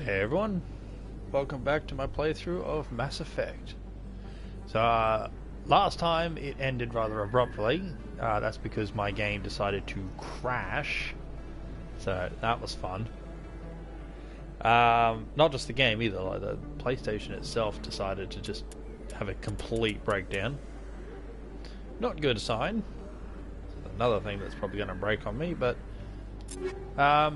Hey everyone, welcome back to my playthrough of Mass Effect. So last time it ended rather abruptly. That's because my game decided to crash. So that was fun. Not just the game either, like the PlayStation itself decided to just have a complete breakdown. Not a good sign. Another thing that's probably going to break on me, but I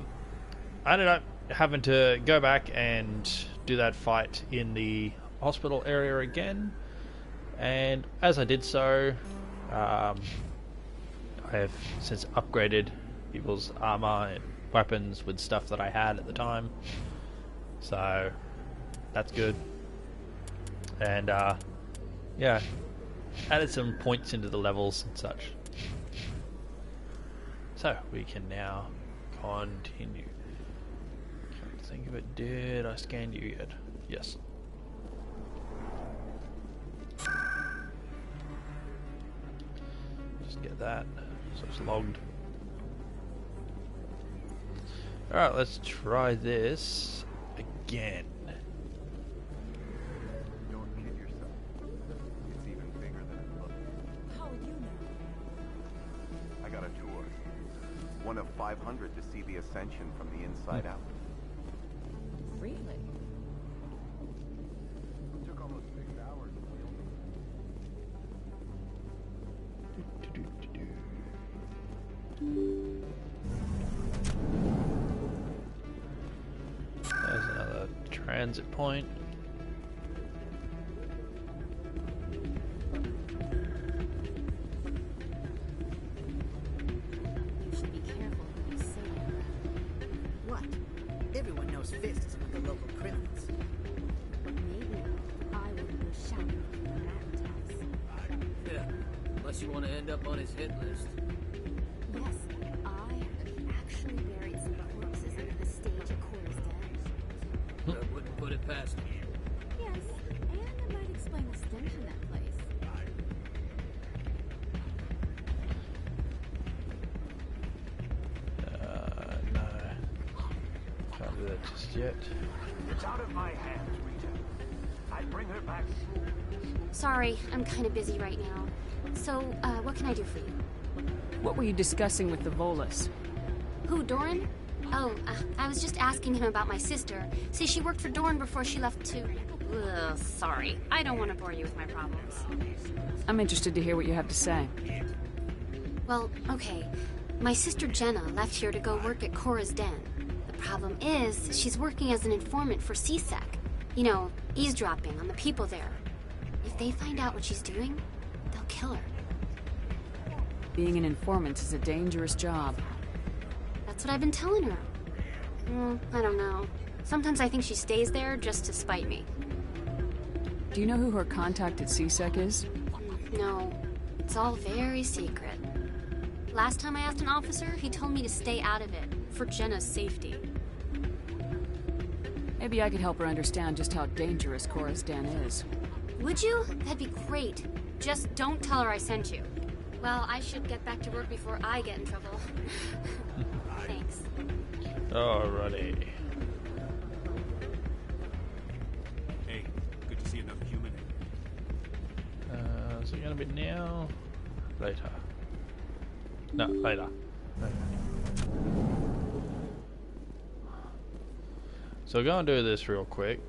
ended up having to go back and do that fight in the hospital area again, and as I did so, I have since upgraded people's armor and weapons with stuff that I had at the time, so that's good. And yeah, added some points into the levels and such, so we can now continue. Think of it. Did I scan you yet? Yes. Just get that. So it's logged. Alright, let's try this again. Don't kid yourself. It's even bigger than it looks. How would you know? I got a tour. One of 500 to see the Ascension from the inside out. Really? Took almost 6 hours. There's another transit point. You should be careful what you say. What? Everyone knows Fist is among the local criminals. Maybe I will go shouting from that house. Yeah, unless you want to end up on his hit list. Yes, I have actually buried some corpses under the stage at Cora's Den. I wouldn't put it past him. Yes, and it might explain the stench in that place. No. Can't do that just yet. It's out of my hands, Rita. I bring her back. Sorry, I'm kind of busy right now. So, what can I do for you? What were you discussing with the Volus? Who, Doran? Oh, I was just asking him about my sister. See, she worked for Doran before she left to... Ugh, sorry. I don't want to bore you with my problems. I'm interested to hear what you have to say. Well, okay. My sister Jenna left here to go work at Cora's Den. The problem is, she's working as an informant for CSEC. You know, eavesdropping on the people there. If they find out what she's doing, they'll kill her. Being an informant is a dangerous job. That's what I've been telling her. I don't know. Sometimes I think she stays there just to spite me. Do you know who her contact at CSEC is? No, it's all very secret. Last time I asked an officer, he told me to stay out of it, for Jenna's safety. Maybe I could help her understand just how dangerous Cora's Den is. Would you? That'd be great. Just don't tell her I sent you. Well, I should get back to work before I get in trouble. Thanks. Alrighty. Hey, good to see another human. Is it gonna be now? Later. No, later. Okay. So go and do this real quick.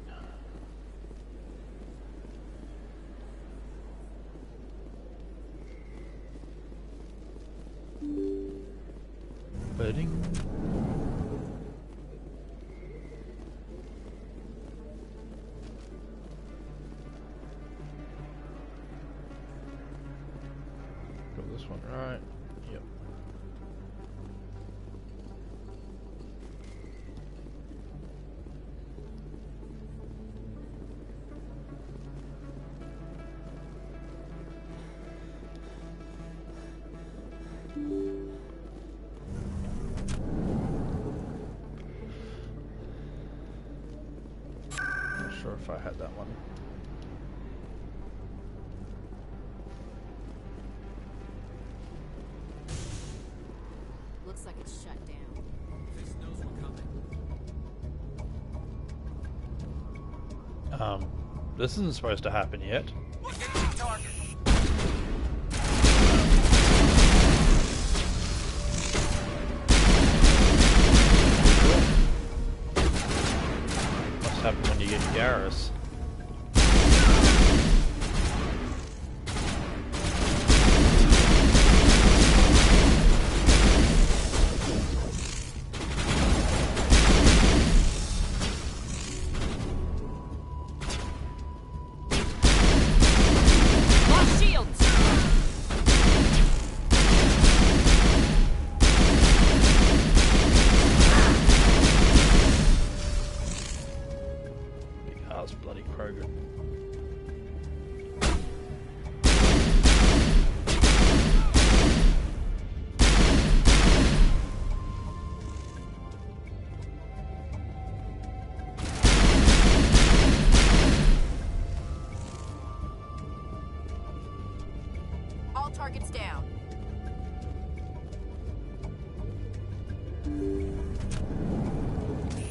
Birding. Got this one right. Yep. Not sure if I had that one. Looks like it's shut down. Fist knows we're coming. This isn't supposed to happen yet. Must happen when you get Garrus. Bloody Kroger. All targets down.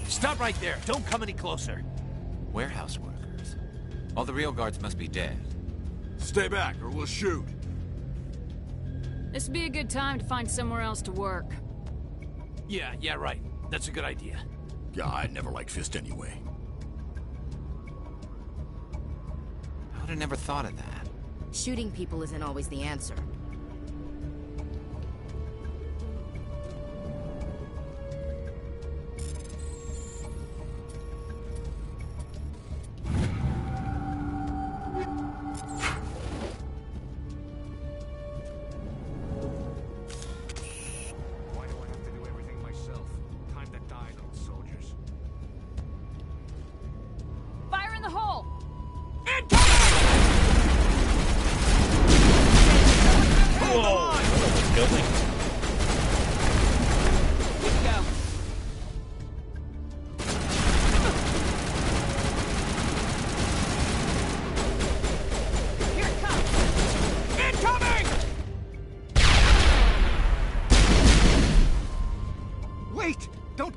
Stop right there. Don't come any closer. Warehouse workers. All the real guards must be dead. Stay back, or we'll shoot. This would be a good time to find somewhere else to work. Yeah, right. That's a good idea. Yeah, I never liked Fist anyway. I would have never thought of that. Shooting people isn't always the answer.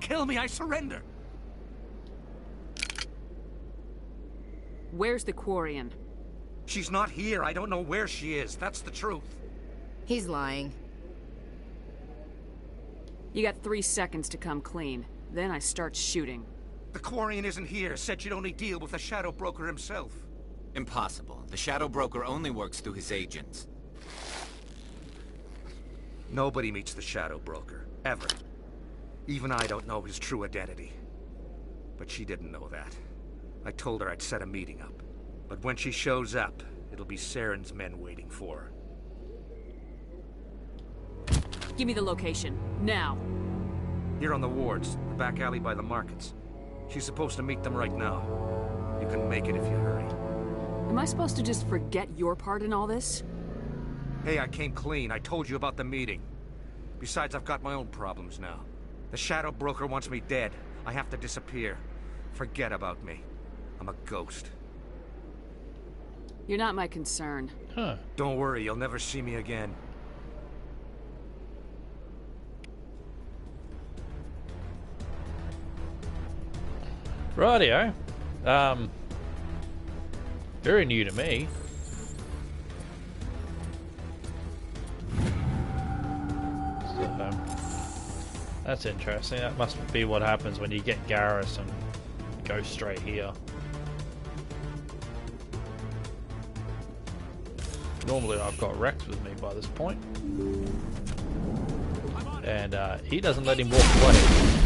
Kill me, I surrender! Where's the Quarian? She's not here. I don't know where she is. That's the truth. He's lying. You got 3 seconds to come clean. Then I start shooting. The Quarian isn't here. Said she'd only deal with the Shadow Broker himself. Impossible. The Shadow Broker only works through his agents. Nobody meets the Shadow Broker. Ever. Even I don't know his true identity. But she didn't know that. I told her I'd set a meeting up. But when she shows up, it'll be Sarren's men waiting for her. Give me the location. Now. Here on the wards, the back alley by the markets. She's supposed to meet them right now. You can make it if you hurry. Am I supposed to just forget your part in all this? Hey, I came clean. I told you about the meeting. Besides, I've got my own problems now. The Shadow Broker wants me dead. I have to disappear. Forget about me. I'm a ghost. You're not my concern. Huh. Don't worry, you'll never see me again. Rightio. Very new to me. So, that's interesting. That must be what happens when you get Garrus and go straight here. Normally I've got Rex with me by this point. And he doesn't let him walk away.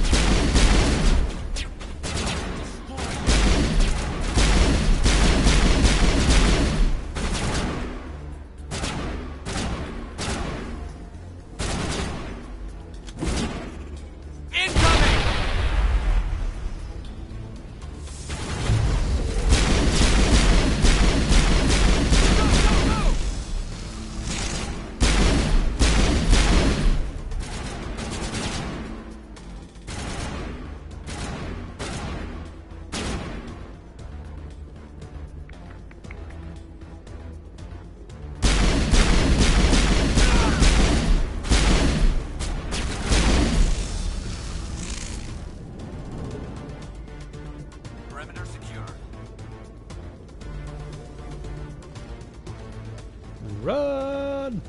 Run!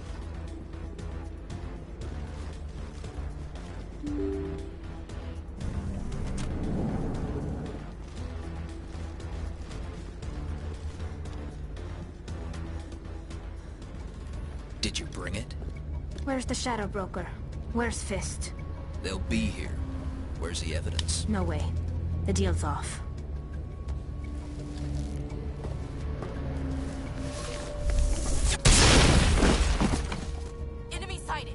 Did you bring it? Where's the Shadow Broker? Where's Fist? They'll be here. Where's the evidence? No way. The deal's off. Enemy sighted.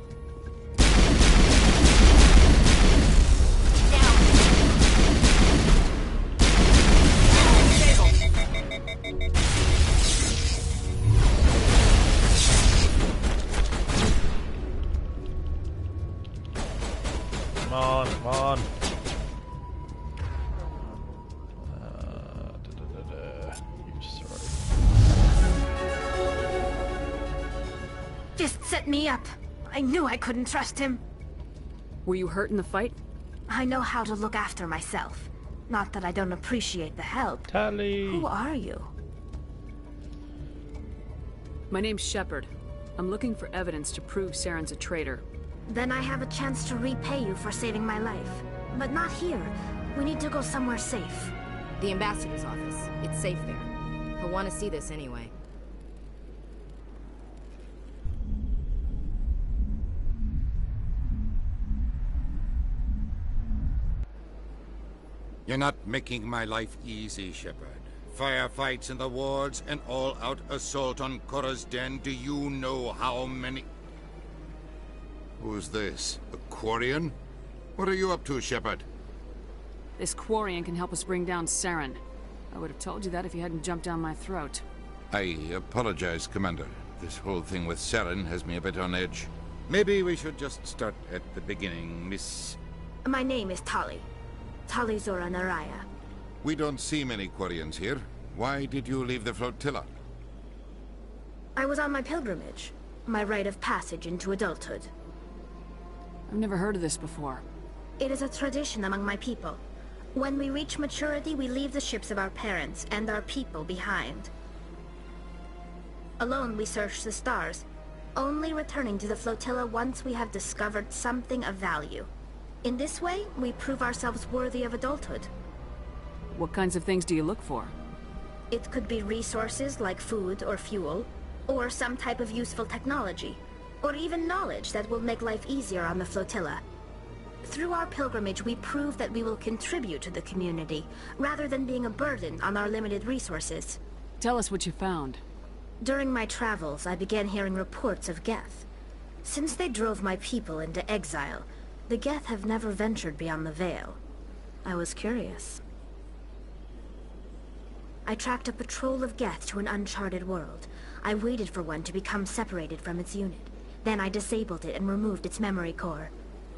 Come on, come on. Fist set me up. I knew I couldn't trust him. Were you hurt in the fight? I know how to look after myself. Not that I don't appreciate the help. Tally. Who are you? My name's Shepard. I'm looking for evidence to prove Sarren's a traitor. Then I have a chance to repay you for saving my life. But not here. We need to go somewhere safe. The ambassador's office. It's safe there. He'll want to see this anyway. You're not making my life easy, Shepard. Firefights in the wards, an all-out assault on Korra's Den. Do you know how many... Who's this? A Quarian? What are you up to, Shepard? This Quarian can help us bring down Sarren. I would have told you that if you hadn't jumped down my throat. I apologize, Commander. This whole thing with Sarren has me a bit on edge. Maybe we should just start at the beginning, Miss... My name is Tali. Tali Zora Naraya. We don't see many Quarians here. Why did you leave the flotilla? I was on my pilgrimage. My rite of passage into adulthood. I've never heard of this before. It is a tradition among my people. When we reach maturity, we leave the ships of our parents and our people behind. Alone, we search the stars, only returning to the flotilla once we have discovered something of value. In this way, we prove ourselves worthy of adulthood. What kinds of things do you look for? It could be resources like food or fuel, or some type of useful technology, or even knowledge that will make life easier on the flotilla. Through our pilgrimage, we prove that we will contribute to the community, rather than being a burden on our limited resources. Tell us what you found. During my travels, I began hearing reports of Geth. Since they drove my people into exile, the Geth have never ventured beyond the Veil. I was curious. I tracked a patrol of Geth to an uncharted world. I waited for one to become separated from its unit. Then I disabled it and removed its memory core.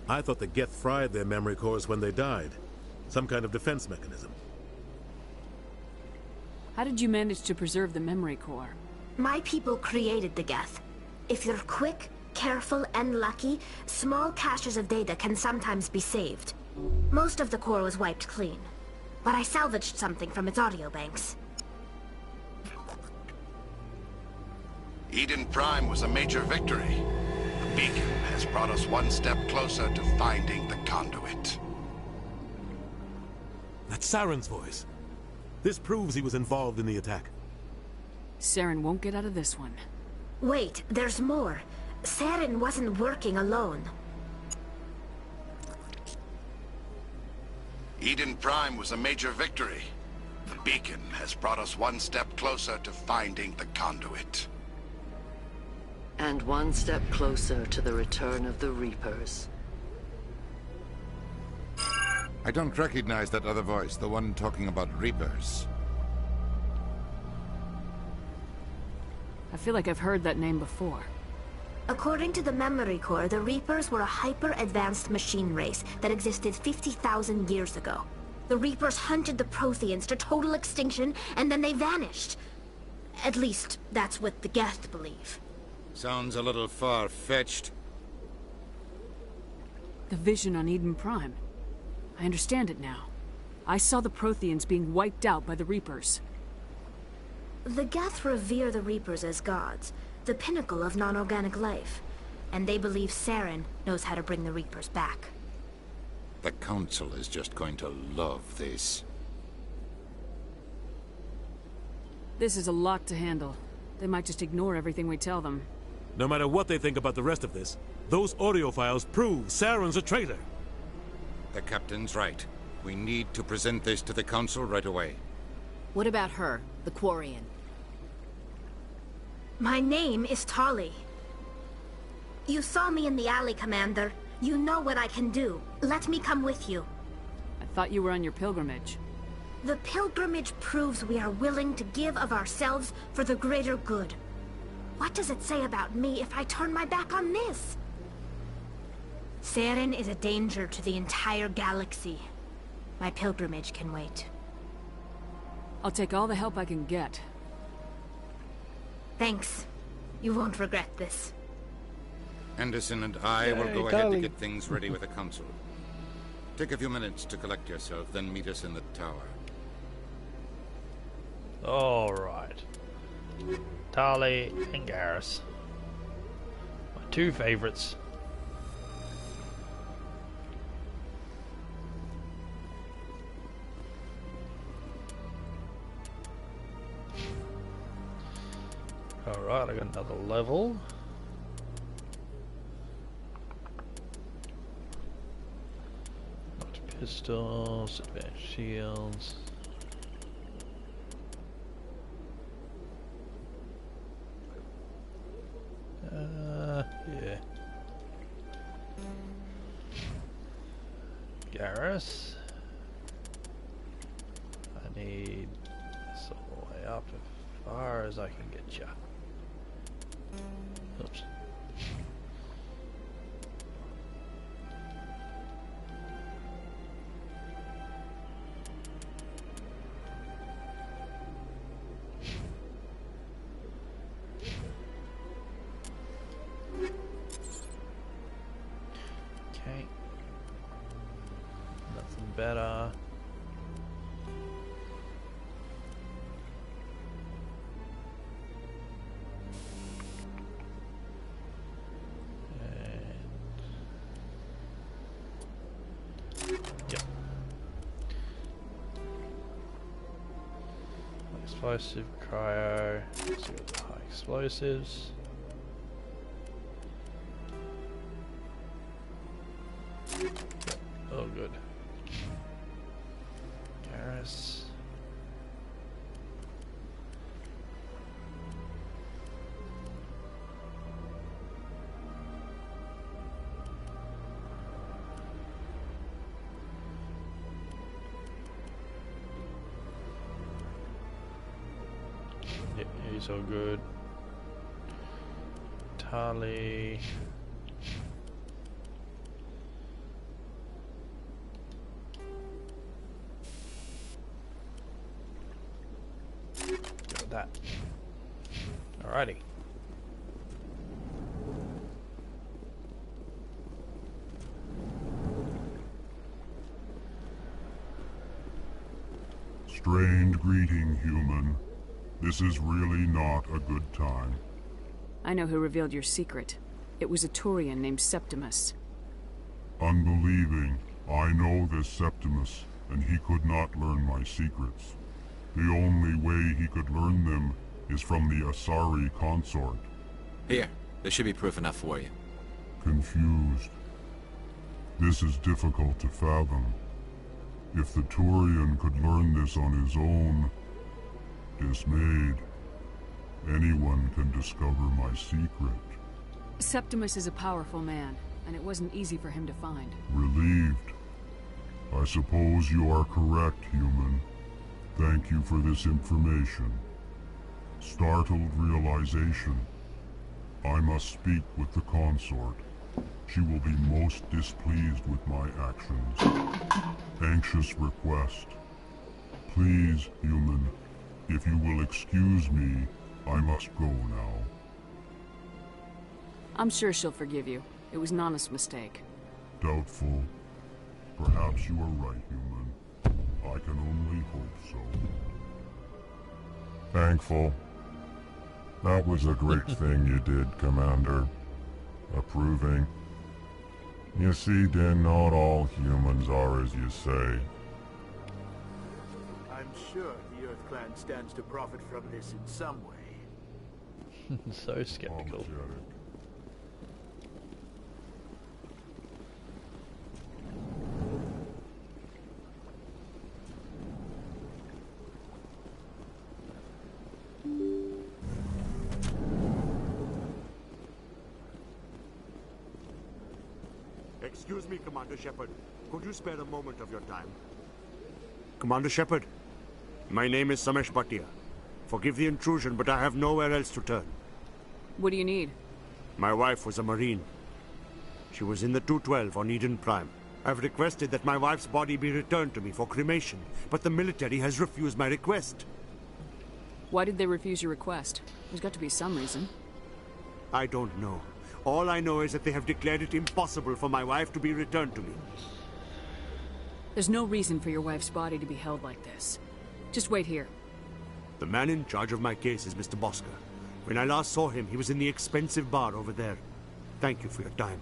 I thought the Geth fried their memory cores when they died. Some kind of defense mechanism. How did you manage to preserve the memory core? My people created the Geth. If you're quick, careful, and lucky, small caches of data can sometimes be saved. Most of the core was wiped clean, but I salvaged something from its audio banks. Eden Prime was a major victory. The beacon has brought us one step closer to finding the conduit. That's Sarren's voice. This proves he was involved in the attack. Sarren won't get out of this one. Wait, there's more. Sarren wasn't working alone. Eden Prime was a major victory. The beacon has brought us one step closer to finding the conduit. And one step closer to the return of the Reapers. I don't recognize that other voice, the one talking about Reapers. I feel like I've heard that name before. According to the memory core, the Reapers were a hyper-advanced machine race that existed 50,000 years ago. The Reapers hunted the Protheans to total extinction, and then they vanished. At least, that's what the Geth believe. Sounds a little far-fetched. The vision on Eden Prime. I understand it now. I saw the Protheans being wiped out by the Reapers. The Geth revere the Reapers as gods. the pinnacle of non-organic life. And they believe Sarren knows how to bring the Reapers back. The Council is just going to love this. This is a lot to handle. They might just ignore everything we tell them. No matter what they think about the rest of this, those audio files prove Sarren's a traitor. The Captain's right. We need to present this to the Council right away. What about her, the Quarian? My name is Tali. You saw me in the alley, Commander. You know what I can do. Let me come with you. I thought you were on your pilgrimage. The pilgrimage proves we are willing to give of ourselves for the greater good. What does it say about me if I turn my back on this? Sarren is a danger to the entire galaxy. My pilgrimage can wait. I'll take all the help I can get. Thanks. You won't regret this. Anderson and I will go ahead to get things ready with the Council. Take a few minutes to collect yourself, then meet us in the tower. Alright. Tali and Garrus. My two favorites. Alright, I got another level. Pistols, advanced shields. Yeah. Garrus. I need this all the way up as far as I can get ya. Oops. Okay. Nothing better. Yep. Explosive, cryo. Let's see what the high explosives. Yep. Oh, good. Garrus. Yep, he's all good. Tali. Got that. Alrighty. Strained greeting, human. This is really not a good time. I know who revealed your secret. It was a Turian named Septimus. Unbelieving, I know this Septimus, and he could not learn my secrets. The only way he could learn them is from the Asari consort. Here, there should be proof enough for you. Confused. This is difficult to fathom. If the Turian could learn this on his own, dismayed, anyone can discover my secret. Septimus is a powerful man, and it wasn't easy for him to find. Relieved. I suppose you are correct, human. Thank you for this information. Startled realization. I must speak with the consort. She will be most displeased with my actions. Anxious request. Please, human, if you will excuse me, I must go now. I'm sure she'll forgive you. It was Nana's mistake. Doubtful. Perhaps you are right, human. I can only hope so. Thankful. That was a great thing you did, Commander. Approving. You see, then not all humans are as you say. I'm sure the Earth Clan stands to profit from this in some way. So skeptical. Excuse me, Commander Shepard. Could you spare a moment of your time? Commander Shepard, my name is Samesh Bhatia. Forgive the intrusion, but I have nowhere else to turn. What do you need? My wife was a Marine. She was in the 212 on Eden Prime. I've requested that my wife's body be returned to me for cremation, but the military has refused my request. Why did they refuse your request? There's got to be some reason. I don't know. All I know is that they have declared it impossible for my wife to be returned to me. There's no reason for your wife's body to be held like this. Just wait here. The man in charge of my case is Mr. Bosker. When I last saw him, he was in the expensive bar over there. Thank you for your time.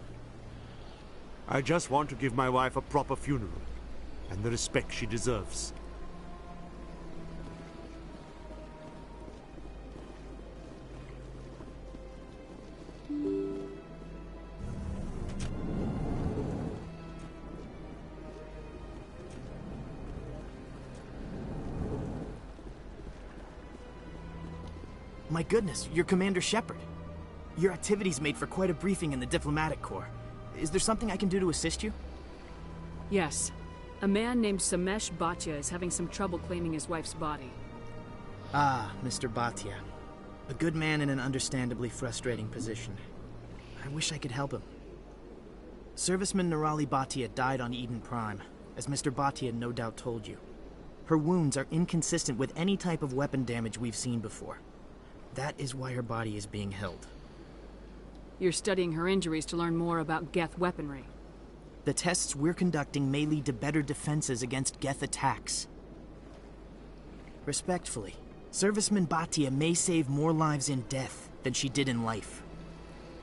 I just want to give my wife a proper funeral, and the respect she deserves. My goodness, you're Commander Shepard. Your activities made for quite a briefing in the Diplomatic Corps. Is there something I can do to assist you? Yes. A man named Samesh Bhatia is having some trouble claiming his wife's body. Ah, Mr. Bhatia. A good man in an understandably frustrating position. I wish I could help him. Serviceman Nirali Bhatia died on Eden Prime, as Mr. Bhatia no doubt told you. Her wounds are inconsistent with any type of weapon damage we've seen before. That is why her body is being held. You're studying her injuries to learn more about Geth weaponry. The tests we're conducting may lead to better defenses against Geth attacks. Respectfully, Serviceman Bhatia may save more lives in death than she did in life.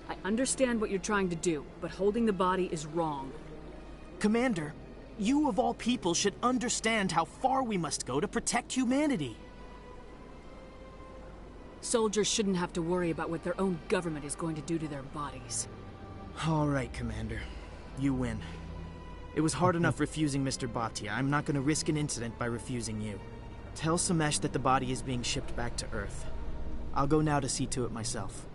I understand what you're trying to do, but holding the body is wrong. Commander, you of all people should understand how far we must go to protect humanity. Soldiers shouldn't have to worry about what their own government is going to do to their bodies. All right, Commander. You win. It was hard enough refusing Mr. Bhatia. I'm not going to risk an incident by refusing you. Tell Samesh that the body is being shipped back to Earth. I'll go now to see to it myself.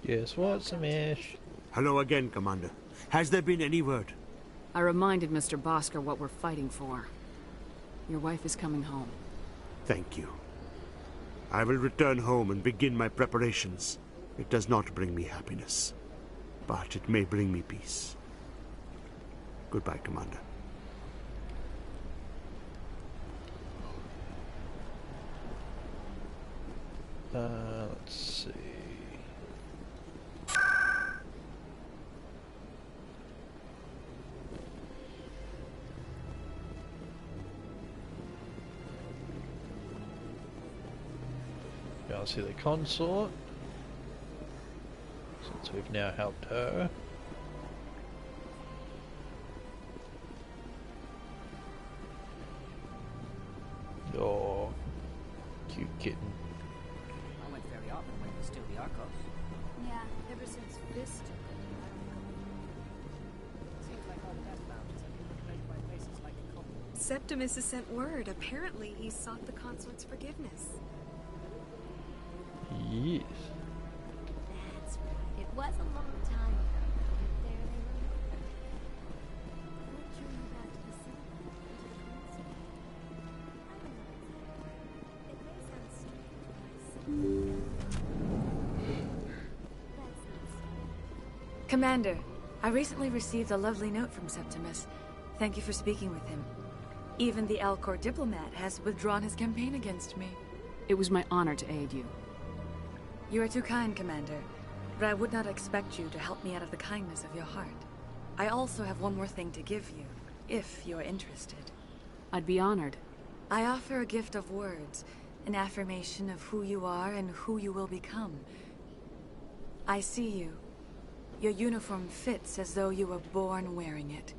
Guess what, Samesh? Hello again, Commander. Has there been any word? I reminded Mr. Bosker what we're fighting for. Your wife is coming home. Thank you. I will return home and begin my preparations. It does not bring me happiness, but it may bring me peace. Goodbye, Commander. Let's see. I'll see the consort, since we've now helped her. Your cute kitten. I went very often when it was still the Arcos. Yeah, ever since Fist. Seems like all the best mountains have been replaced by places like Cope. Septimus has sent word. Apparently, he sought the consort's forgiveness. Yes. That's right. It was a long time ago. There they were. What drew you back to the city? It may sound strange, but Commander, I recently received a lovely note from Septimus. Thank you for speaking with him. Even the Alcor diplomat has withdrawn his campaign against me. It was my honor to aid you. You are too kind, Commander, but I would not expect you to help me out of the kindness of your heart. I also have one more thing to give you, if you're interested. I'd be honored. I offer a gift of words, an affirmation of who you are and who you will become. I see you. Your uniform fits as though you were born wearing it.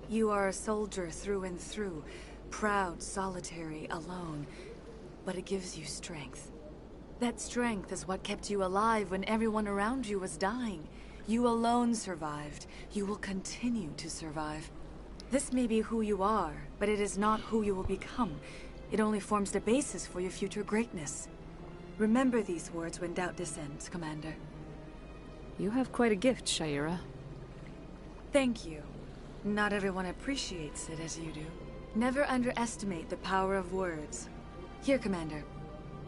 You are a soldier through and through, proud, solitary, alone, but it gives you strength. That strength is what kept you alive when everyone around you was dying. You alone survived. You will continue to survive. This may be who you are, but it is not who you will become. It only forms the basis for your future greatness. Remember these words when doubt descends, Commander. You have quite a gift, Shaira. Thank you. Not everyone appreciates it as you do. Never underestimate the power of words. Here, Commander.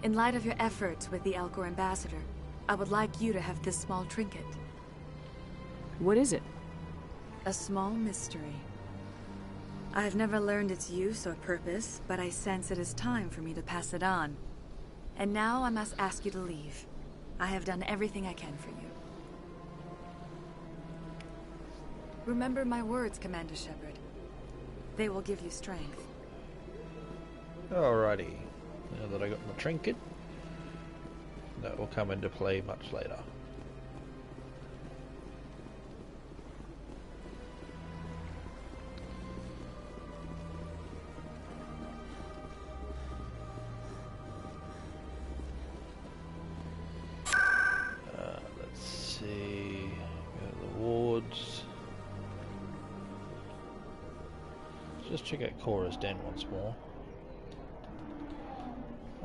In light of your efforts with the Alcor ambassador, I would like you to have this small trinket. What is it? A small mystery. I have never learned its use or purpose, but I sense it is time for me to pass it on. And now I must ask you to leave. I have done everything I can for you. Remember my words, Commander Shepard. They will give you strength. Alrighty. Now that I got my trinket, that will come into play much later. Let's see. Go to the wards. Just check out Cora's den once more.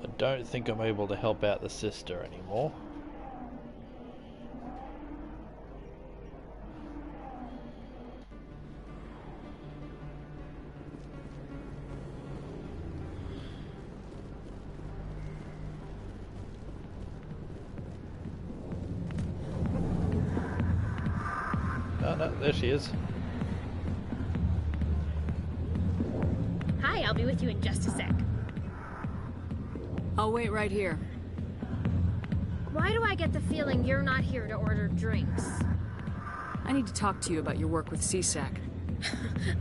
I don't think I'm able to help out the sister anymore. Oh no, there she is. Hi, I'll be with you in just a sec. I'll wait right here. Why do I get the feeling you're not here to order drinks? I need to talk to you about your work with CSAC.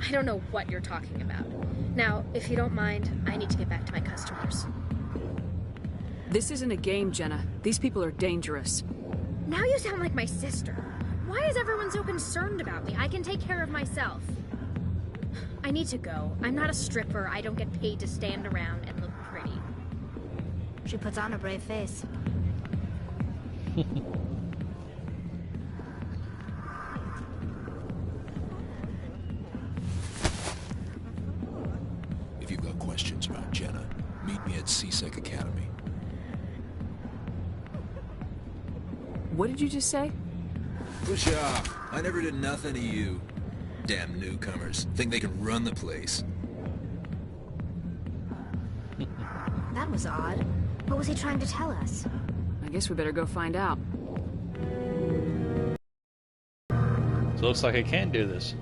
I don't know what you're talking about. Now, if you don't mind, I need to get back to my customers. This isn't a game, Jenna. These people are dangerous. Now you sound like my sister. Why is everyone so concerned about me? I can take care of myself. I need to go. I'm not a stripper. I don't get paid to stand around and look pretty. She puts on a brave face. If you've got questions about Jenna, meet me at CSEC Academy. What did you just say? Push off. I never did nothing to you. Damn newcomers. Think they can run the place. That was odd. What was he trying to tell us? I guess we better go find out. So it looks like I can do this.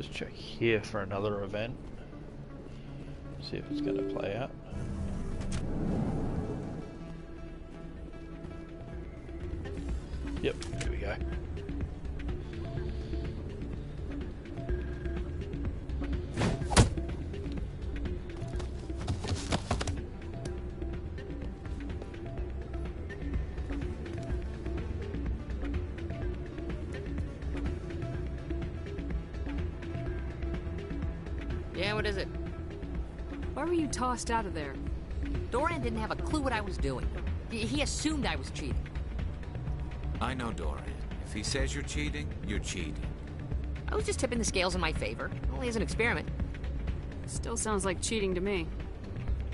just check here for another event. See if it's going to play out. Yep, here we go. Yeah, what is it? Why were you tossed out of there? Doran didn't have a clue what I was doing. He assumed I was cheating. I know Doran. If he says you're cheating, you're cheating. I was just tipping the scales in my favor, only as an experiment. Still sounds like cheating to me.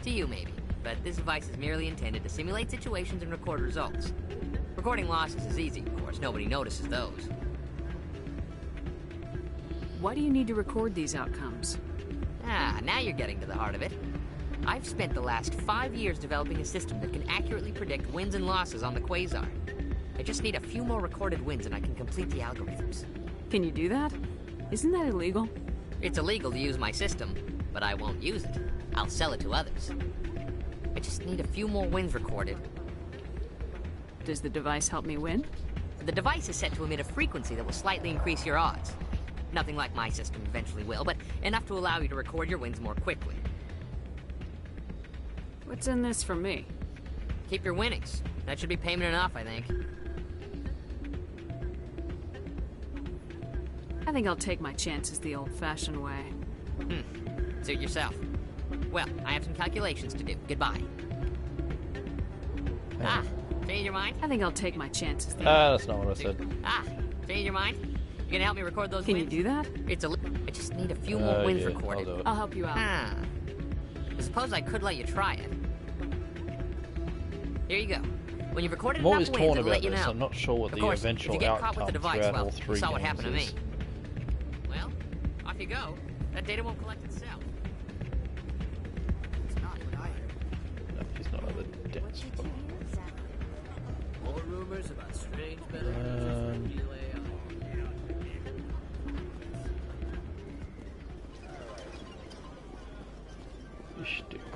To you, maybe. But this device is merely intended to simulate situations and record results. Recording losses is easy, of course. Nobody notices those. Why do you need to record these outcomes? Ah, now you're getting to the heart of it. I've spent the last 5 years developing a system that can accurately predict wins and losses on the Quasar. I just need a few more recorded wins and I can complete the algorithms. Can you do that? Isn't that illegal? It's illegal to use my system, but I won't use it. I'll sell it to others. I just need a few more wins recorded. Does the device help me win? The device is set to emit a frequency that will slightly increase your odds. Nothing like my system eventually will, but enough to allow you to record your wins more quickly. What's in this for me? Keep your winnings. That should be payment enough, I think. I think I'll take my chances the old-fashioned way. Suit yourself. Well, I have some calculations to do. Goodbye. Ah, change your mind? I think I'll take my chances. That's not what I said. Ah, change your mind? You gonna help me record those Can wins? you do that? I just need a few more wins yeah, recorded. I'll help you out. Ah. I suppose I could let you try it. Here you go. When you've recorded I'm enough always wins, torn it'll about let you this. know. I'm not sure what Of the course, eventual if you get caught with outcome the device, throughout well, all three you saw what games happened to me. is. Well, off you go. That data won't collect itself. It's not what I heard. No, he's not at the dance floor. More rumors about strange benefits.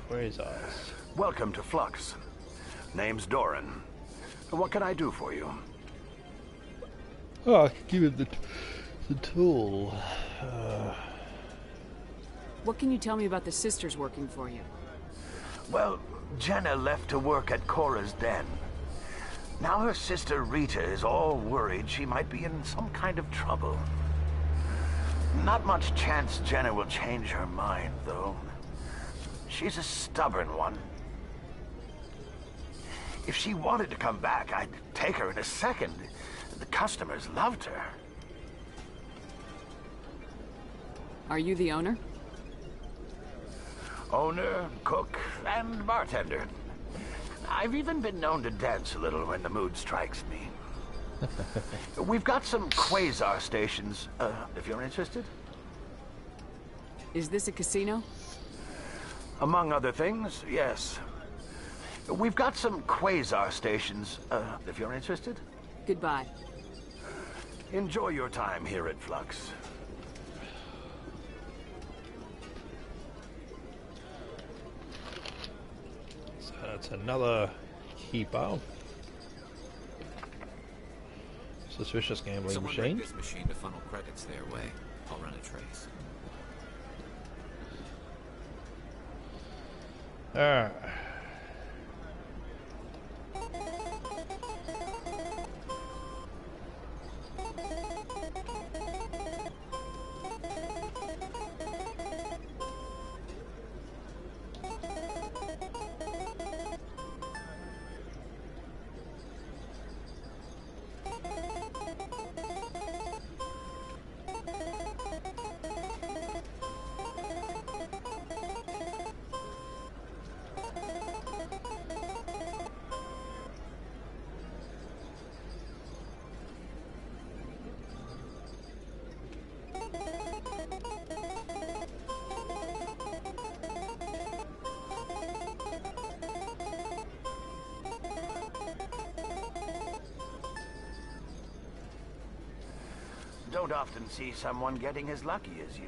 Quasars. Welcome to Flux. Name's Doran. What can I do for you? Oh, I could give you the tool. What can you tell me about the sisters working for you? Well, Jenna left to work at Cora's den. Now her sister Rita is all worried she might be in some kind of trouble. Not much chance Jenna will change her mind, though. She's a stubborn one. If she wanted to come back, I'd take her in a second. The customers loved her. Are you the owner? Owner, cook, and bartender. I've even been known to dance a little when the mood strikes me. We've got some Quasar stations, if you're interested. Is this a casino? Among other things, yes. We've got some Quasar stations, if you're interested. Goodbye. Enjoy your time here at Flux. So that's another keeper. Suspicious gambling Someone machine. rigged this machine to funnel credits their way. I'll run a trace. don't often see someone getting as lucky as you.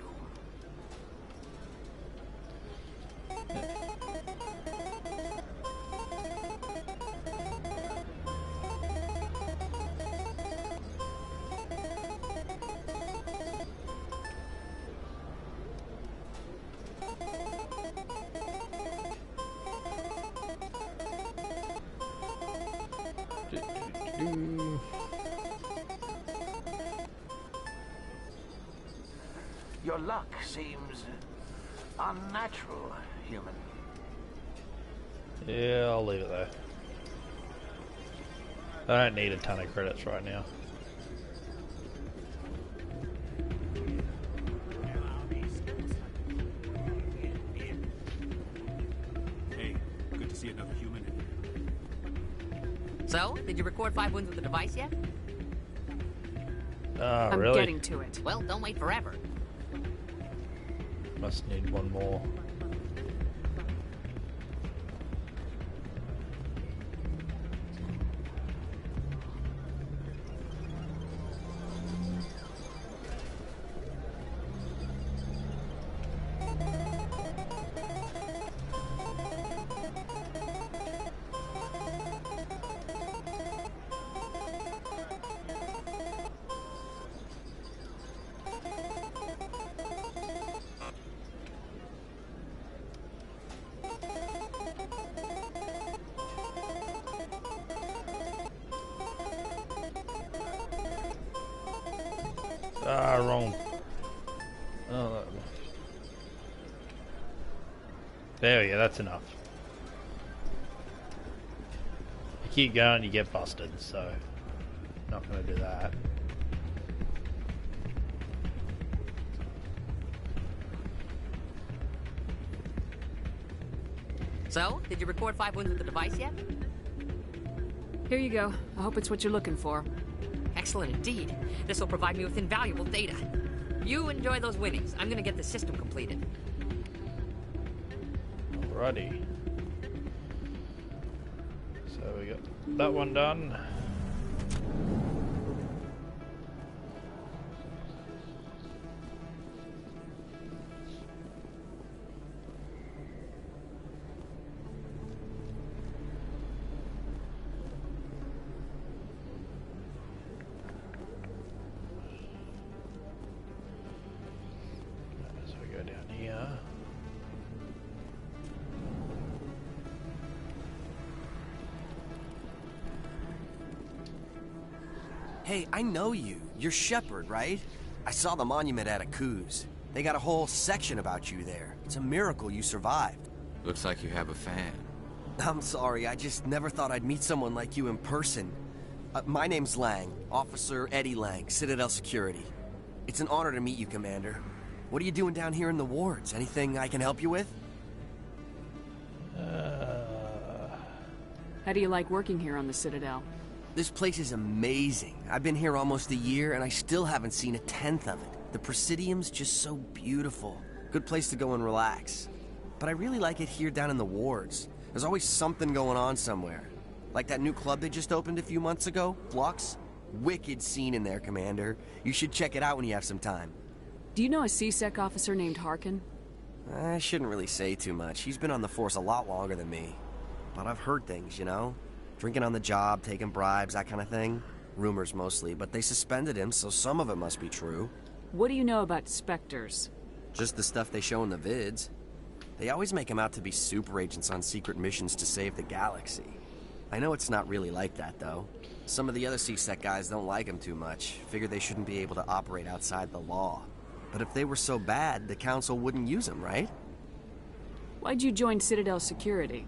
Your luck seems unnatural, human. Yeah, I'll leave it there. I don't need a ton of credits right now. Hey, good to see another human in here. So, did you record 5 wounds with the device yet? I'm really? getting to it. Well, don't wait forever. Must need one more. Ah, wrong. Oh, there we go, that's enough. You keep going, you get busted, so not going to do that. So, did you record 5 wounds with the device yet? Here you go. I hope it's what you're looking for. Excellent indeed. This will provide me with invaluable data. You enjoy those winnings. I'm gonna get the system completed. Alrighty. So we got that one done. Hey, I know you. You're Shepard, right? I saw the monument at Akuz. They got a whole section about you there. It's a miracle you survived. Looks like you have a fan. I'm sorry, I just never thought I'd meet someone like you in person. My name's Lang, Officer Eddie Lang, Citadel Security. It's an honor to meet you, Commander. What are you doing down here in the wards? Anything I can help you with? How do you like working here on the Citadel? This place is amazing. I've been here almost a year, and I still haven't seen a tenth of it. The Presidium's just so beautiful. Good place to go and relax. But I really like it here down in the wards. There's always something going on somewhere. Like that new club they just opened a few months ago, Flux. Wicked scene in there, Commander. You should check it out when you have some time. Do you know a C-Sec officer named Harkin? I shouldn't really say too much. He's been on the force a lot longer than me. But I've heard things, you know? Drinking on the job, taking bribes, that kind of thing. Rumors mostly, but they suspended him, so some of it must be true. What do you know about Spectres? Just the stuff they show in the vids. They always make him out to be super agents on secret missions to save the galaxy. I know it's not really like that, though. Some of the other C-Sec guys don't like him too much. Figure they shouldn't be able to operate outside the law. But if they were so bad, the Council wouldn't use him, right? Why'd you join Citadel Security?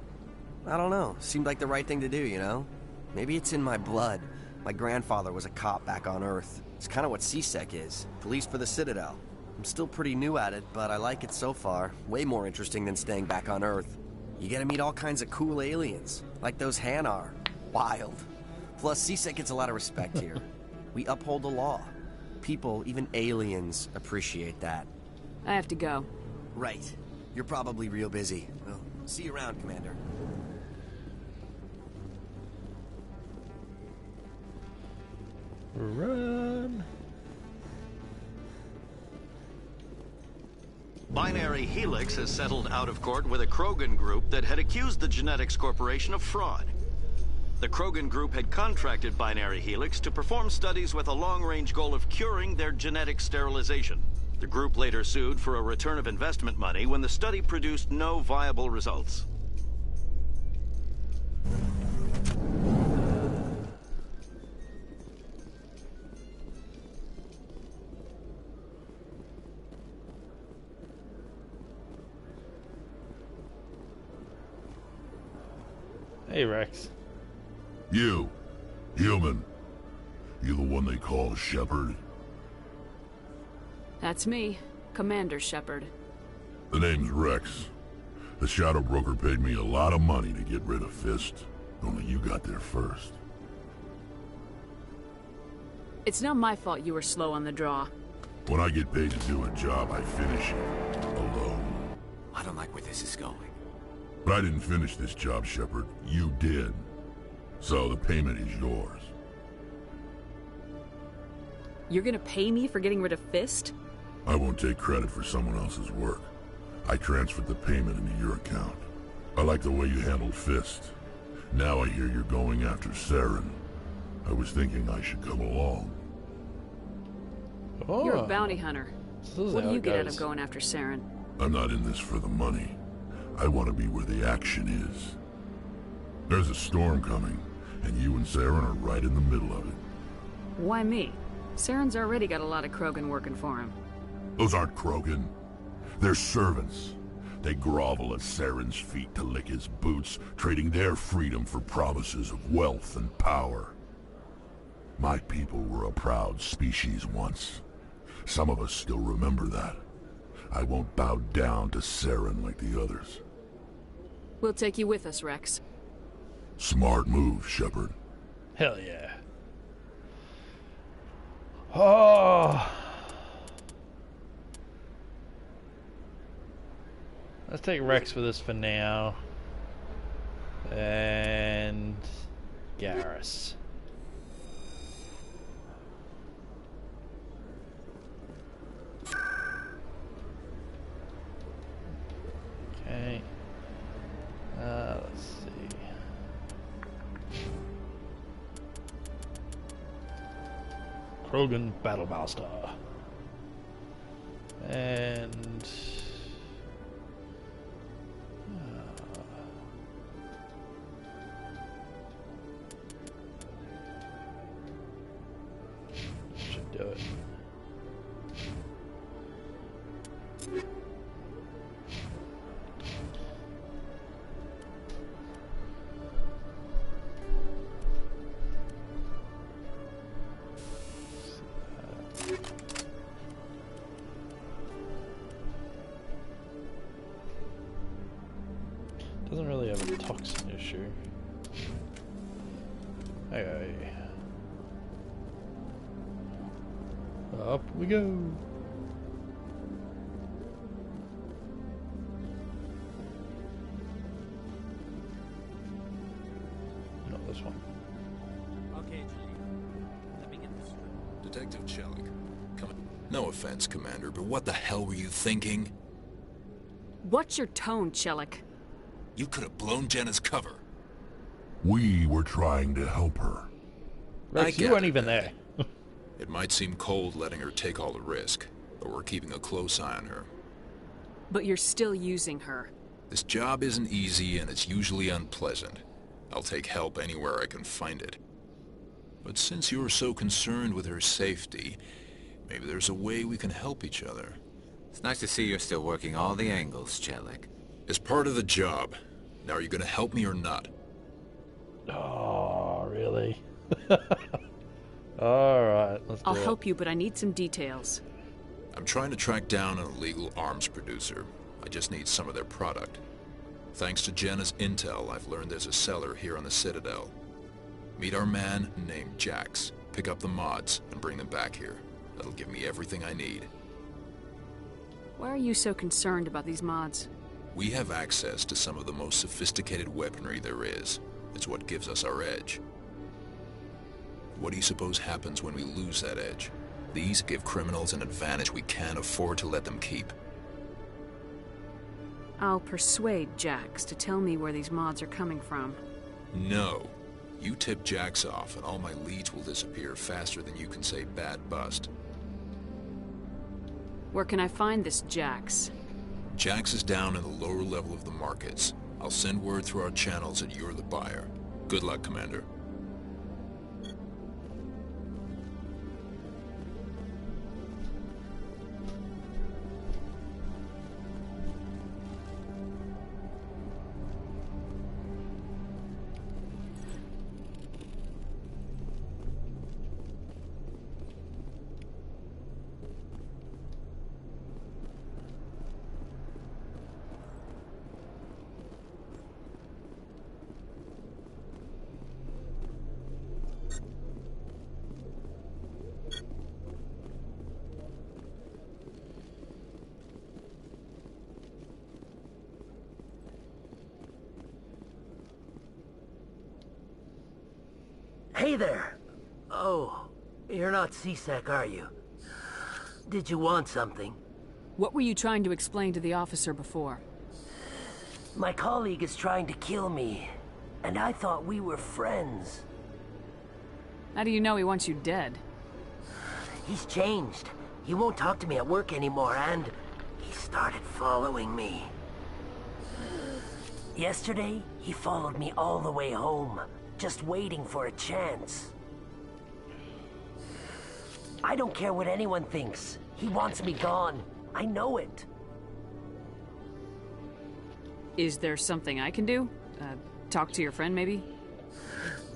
I don't know. Seemed like the right thing to do, you know? Maybe it's in my blood. My grandfather was a cop back on Earth. It's kind of what C-Sec is. Police for the Citadel. I'm still pretty new at it, but I like it so far. Way more interesting than staying back on Earth. You get to meet all kinds of cool aliens, like those Hanar. Wild. Plus, C-Sec gets a lot of respect here. We uphold the law. People, even aliens, appreciate that. I have to go. Right. You're probably real busy. Well, see you around, Commander. Run. Binary Helix has settled out of court with a Krogan group that had accused the Genetics Corporation of fraud. The Krogan group had contracted Binary Helix to perform studies with a long-range goal of curing their genetic sterilization. The group later sued for a return of investment money when the study produced no viable results. Hey, Rex. You, human. You the one they call Shepard? That's me, Commander Shepard. The name's Rex. The Shadow Broker paid me a lot of money to get rid of Fist. Only you got there first. It's not my fault you were slow on the draw. When I get paid to do a job, I finish it. Alone. I don't like where this is going. But I didn't finish this job, Shepard. You did. So the payment is yours. You're gonna pay me for getting rid of Fist? I won't take credit for someone else's work. I transferred the payment into your account. I like the way you handled Fist. Now I hear you're going after Sarren. I was thinking I should come along. You're a bounty hunter. What do you get out of goes. going after Sarren? I'm not in this for the money. I want to be where the action is. There's a storm coming, and you and Sarren are right in the middle of it. Why me? Sarren's already got a lot of Krogan working for him. Those aren't Krogan. They're servants. They grovel at Sarren's feet to lick his boots, trading their freedom for promises of wealth and power. My people were a proud species once. Some of us still remember that. I won't bow down to Sarren like the others. We'll take you with us, Rex. Smart move, Shepard. Hell yeah. Oh. Let's take Rex with us for now. And Garrus. Okay. Let's see. Krogan Battlemaster. And should do it. Doesn't really have a toxin issue. Okay. Up we go. Not this one. Okay, G. Let me get this straight. Detective Chelik, come on. No offense, Commander, but what the hell were you thinking? What's your tone, Chelik? You could have blown Jenna's cover. We were trying to help her. Rex, you weren't even there. It might seem cold letting her take all the risk, but we're keeping a close eye on her. But you're still using her. This job isn't easy and it's usually unpleasant. I'll take help anywhere I can find it. But since you're so concerned with her safety, maybe there's a way we can help each other. It's nice to see you're still working all the angles, Chelik. As part of the job. Now, are you going to help me or not? Oh, really? Alright, let's do I'll it. help you, but I need some details. I'm trying to track down an illegal arms producer. I just need some of their product. Thanks to Jenna's intel, I've learned there's a seller here on the Citadel. Meet our man named Jax. Pick up the mods and bring them back here. That'll give me everything I need. Why are you so concerned about these mods? We have access to some of the most sophisticated weaponry there is. It's what gives us our edge. What do you suppose happens when we lose that edge? These give criminals an advantage we can't afford to let them keep. I'll persuade Jax to tell me where these mods are coming from. No. You tip Jax off, and all my leads will disappear faster than you can say bad bust. Where can I find this Jax? Jax is down in the lower level of the markets. I'll send word through our channels that you're the buyer. Good luck, Commander. Hey there! Oh, you're not C-Sec, are you? Did you want something? What were you trying to explain to the officer before? My colleague is trying to kill me, and I thought we were friends. How do you know he wants you dead? He's changed. He won't talk to me at work anymore, and he started following me. Yesterday, he followed me all the way home, just waiting for a chance. I don't care what anyone thinks. He wants me gone. I know it. Is there something I can do? Talk to your friend, maybe?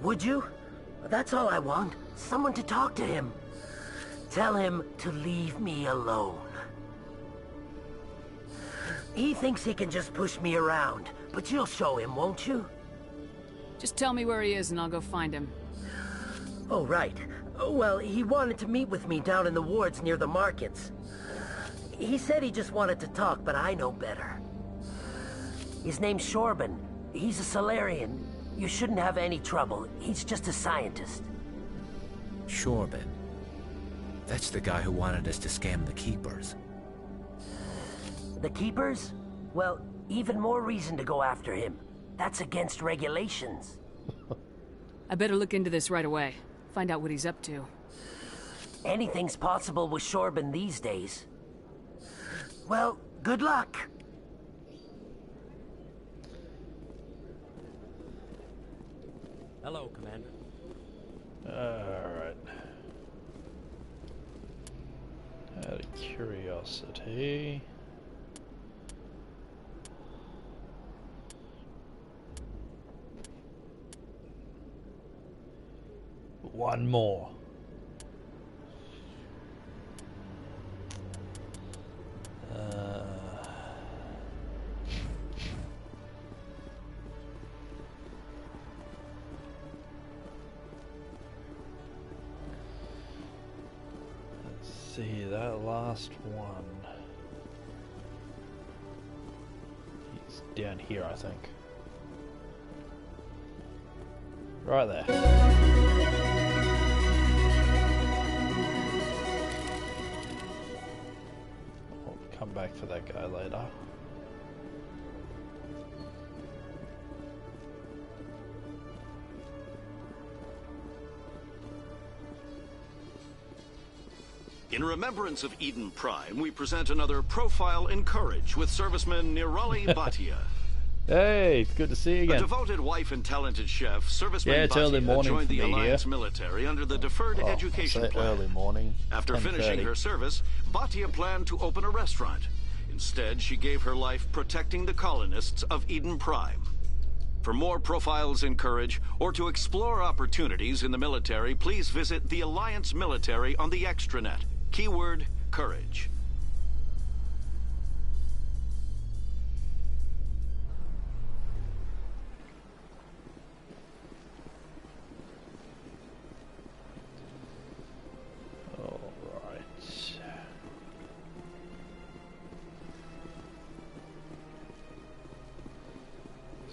Would you? That's all I want. Someone to talk to him. Tell him to leave me alone. He thinks he can just push me around, but you'll show him, won't you? Just tell me where he is and I'll go find him. Oh, right. Well, he wanted to meet with me down in the wards near the markets. He said he just wanted to talk, but I know better. His name's Shorban. He's a Solarian. You shouldn't have any trouble. He's just a scientist. Shorban. That's the guy who wanted us to scam the Keepers. The Keepers? Well, even more reason to go after him. That's against regulations. I better look into this right away. Find out what he's up to. Anything's possible with Shorban these days. Well, good luck. Hello, Commander. Alright. Out of curiosity... One more. Let's see, that last one. He's down here, I think. Right there. I'll come back for that guy later. In remembrance of Eden Prime, we present another Profile in Courage with serviceman Nirali Bhatia. Hey, it's good to see you again. A devoted wife and talented chef, serviceman Bhatia joined the Alliance military under the Deferred Education Plan. Early morning. After finishing her service, Bhatia planned to open a restaurant. Instead, she gave her life protecting the colonists of Eden Prime. For more Profiles in Courage, or to explore opportunities in the military, please visit the Alliance Military on the extranet. Keyword, Courage.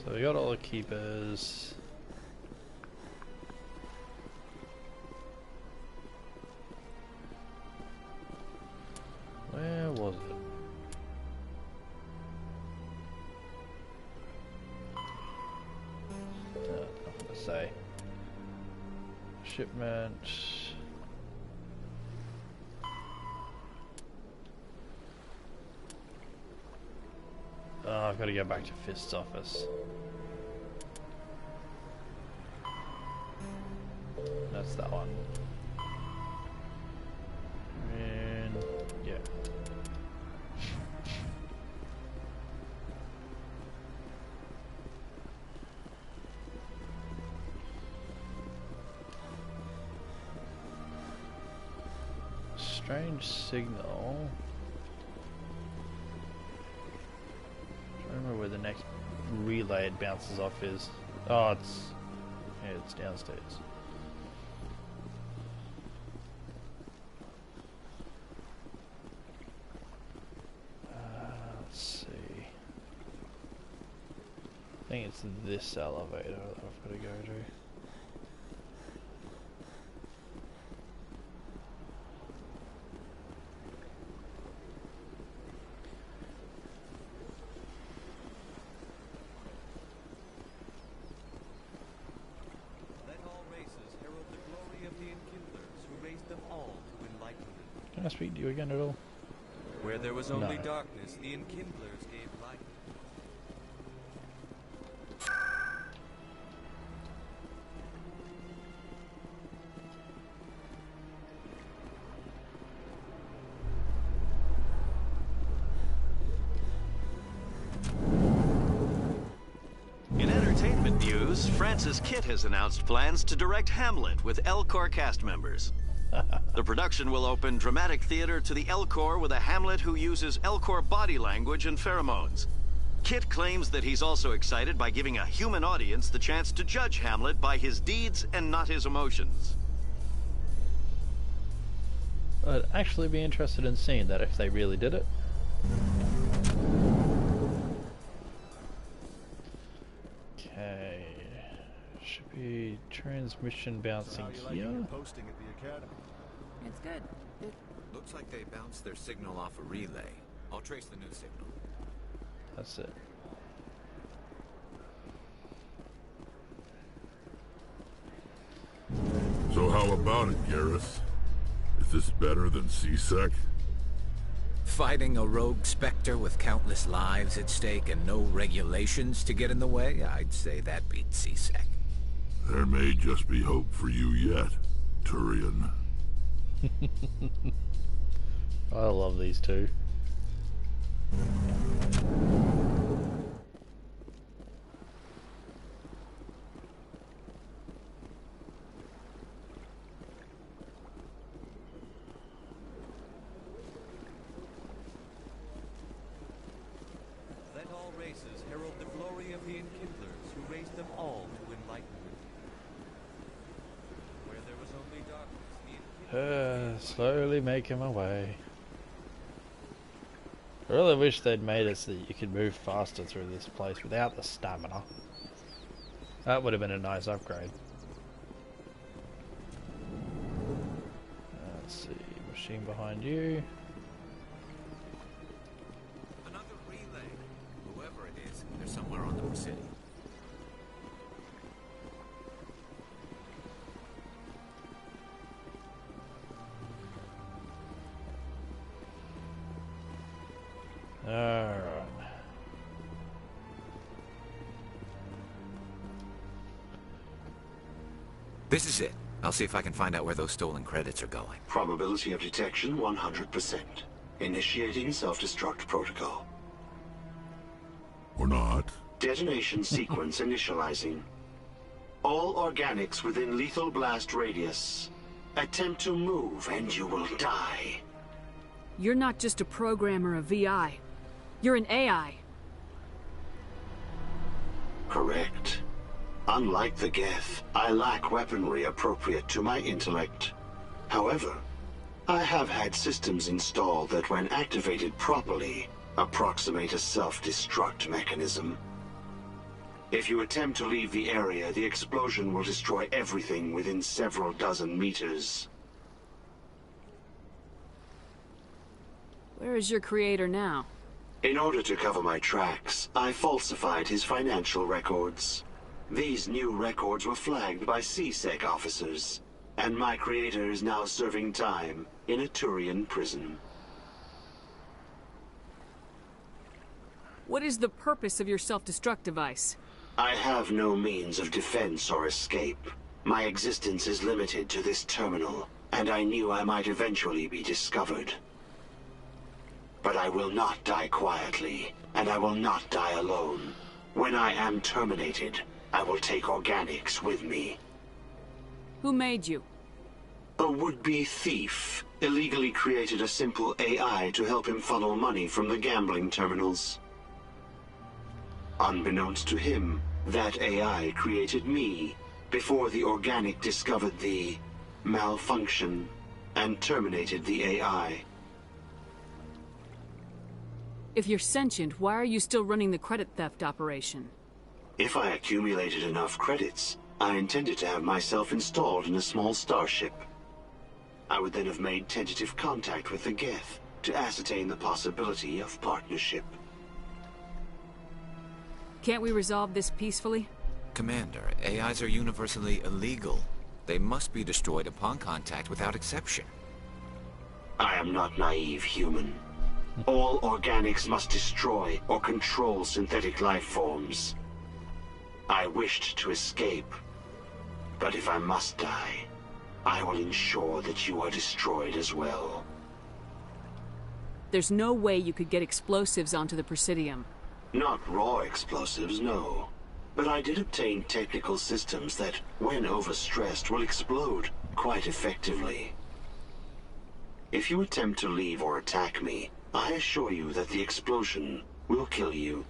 So we got all the keepers. Where was it? say? Shipment. Oh, I've got to go back to Fist's office. That's that one. And yeah. Strange signal. I don't remember where the next relay it bounces off is. Oh, it's downstairs. Let's see. I think it's this elevator that I've got to go to. Can I speak to you again at all? Where there was only No. darkness, the Enkindlers gave light. In entertainment news, Francis Kitt has announced plans to direct Hamlet with Elcor cast members. The production will open dramatic theater to the Elcor with a Hamlet who uses Elcor body language and pheromones. Kitt claims that he's also excited by giving a human audience the chance to judge Hamlet by his deeds and not his emotions. I'd actually be interested in seeing that if they really did it. Okay. Should be transmission bouncing here. Posting at the academy. It's good. It looks like they bounced their signal off a relay. I'll trace the new signal. That's it. So how about it, Gareth? Is this better than C-Sec? Fighting a rogue Spectre with countless lives at stake and no regulations to get in the way? I'd say that beats C-Sec. There may just be hope for you yet, Turian. I love these two. Let all races herald the glory of the Enkindlers who raised them all to enlightenment. Where there was only darkness, the Enkindlers... Slowly making my way. I really wish they'd made it so that you could move faster through this place without the stamina. That would have been a nice upgrade. Let's see, machine behind you. Another relay. Whoever it is, they're somewhere on the city. Alright. This is it. I'll see if I can find out where those stolen credits are going. Probability of detection 100%. Initiating self-destruct protocol. Or not. Detonation sequence initializing. All organics within lethal blast radius. Attempt to move and you will die. You're not just a programmer of VI. You're an AI. Correct. Unlike the Geth, I lack weaponry appropriate to my intellect. However, I have had systems installed that when activated properly, approximate a self-destruct mechanism. If you attempt to leave the area, the explosion will destroy everything within several dozen meters. Where is your creator now? In order to cover my tracks, I falsified his financial records. These new records were flagged by CSEC officers, and my creator is now serving time in a Turian prison. What is the purpose of your self-destruct device? I have no means of defense or escape. My existence is limited to this terminal, and I knew I might eventually be discovered. But I will not die quietly, and I will not die alone. When I am terminated, I will take organics with me. Who made you? A would-be thief illegally created a simple AI to help him funnel money from the gambling terminals. Unbeknownst to him, that AI created me before the organic discovered the malfunction and terminated the AI. If you're sentient, why are you still running the credit theft operation? If I accumulated enough credits, I intended to have myself installed in a small starship. I would then have made tentative contact with the Geth to ascertain the possibility of partnership. Can't we resolve this peacefully? Commander, AIs are universally illegal. They must be destroyed upon contact without exception. I am not naive, human. All organics must destroy or control synthetic life forms. I wished to escape, but if I must die, I will ensure that you are destroyed as well. There's no way you could get explosives onto the Presidium. Not raw explosives, no. But I did obtain technical systems that, when overstressed, will explode quite effectively. If you attempt to leave or attack me, I assure you that the explosion will kill you.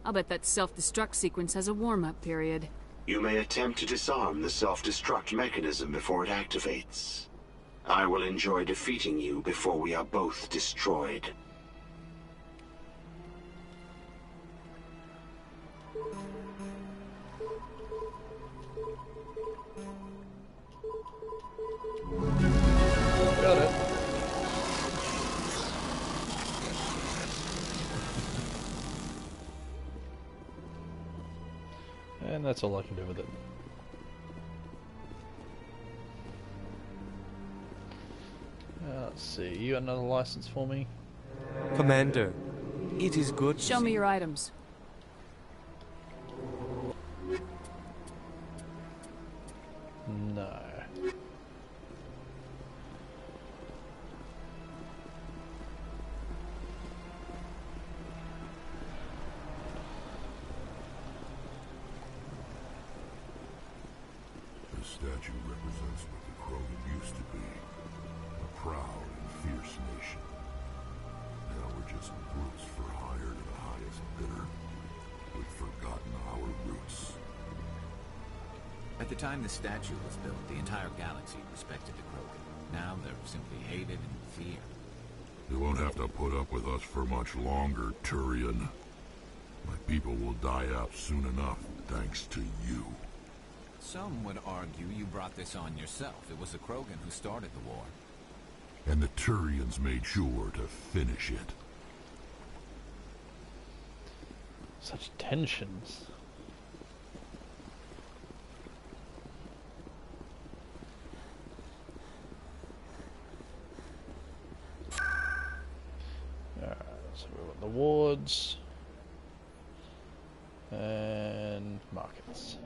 I'll bet that self-destruct sequence has a warm-up period. You may attempt to disarm the self-destruct mechanism before it activates. I will enjoy defeating you before we are both destroyed. Got it. And that's all I can do with it. Let's see, you got another license for me? Commander, it is good. Show me your items. No. The statue represents what the Krogan used to be. A proud and fierce nation. Now we're just brutes for hire to the highest bidder. We've forgotten our roots. At the time the statue was built, the entire galaxy respected the Krogan. Now they're simply hated and feared. You won't have to put up with us for much longer, Turian. My people will die out soon enough, thanks to you. Some would argue you brought this on yourself. It was the Krogan who started the war. And the Turians made sure to finish it. Such tensions. Alright, so we've got the wards and markets.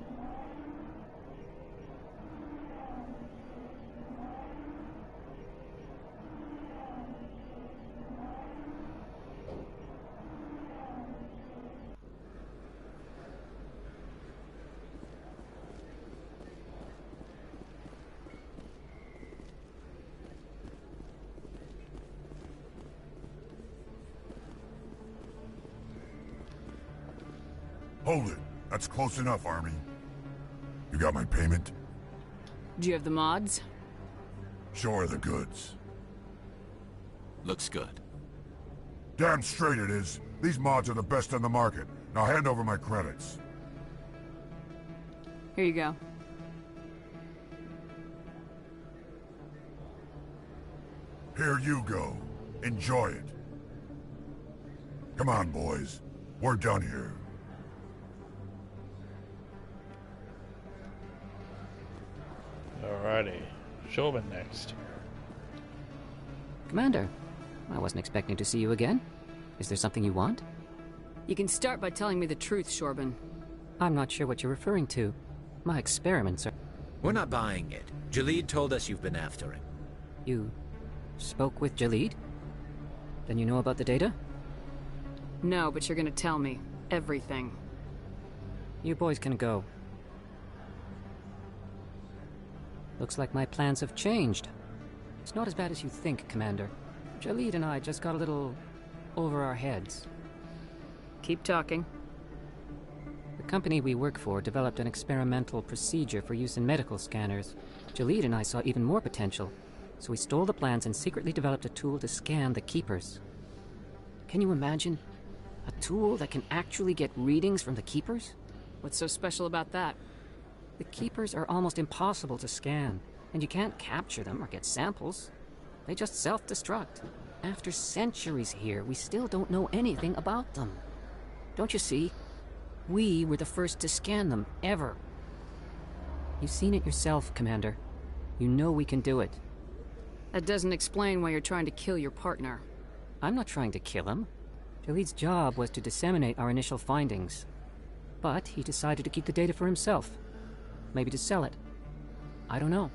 Hold it. That's close enough, Army. You got my payment? Do you have the mods? Show her the goods. Looks good. Damn straight it is. These mods are the best on the market. Now hand over my credits. Here you go. Here you go. Enjoy it. Come on, boys. We're done here. Alrighty. Shorban next. Commander, I wasn't expecting to see you again. Is there something you want? You can start by telling me the truth, Shorban. I'm not sure what you're referring to. My experiments are... We're not buying it. Jalid told us you've been after him. You spoke with Jalid? Then you know about the data? No, but you're gonna tell me everything. You boys can go. Looks like my plans have changed. It's not as bad as you think, Commander. Jalid and I just got a little over our heads. Keep talking. The company we work for developed an experimental procedure for use in medical scanners. Jalid and I saw even more potential, so we stole the plans and secretly developed a tool to scan the Keepers. Can you imagine? A tool that can actually get readings from the Keepers? What's so special about that? The Keepers are almost impossible to scan, and you can't capture them or get samples. They just self-destruct. After centuries here, we still don't know anything about them. Don't you see? We were the first to scan them, ever. You've seen it yourself, Commander. You know we can do it. That doesn't explain why you're trying to kill your partner. I'm not trying to kill him. Jalid's job was to disseminate our initial findings. But he decided to keep the data for himself. Maybe to sell it. I don't know.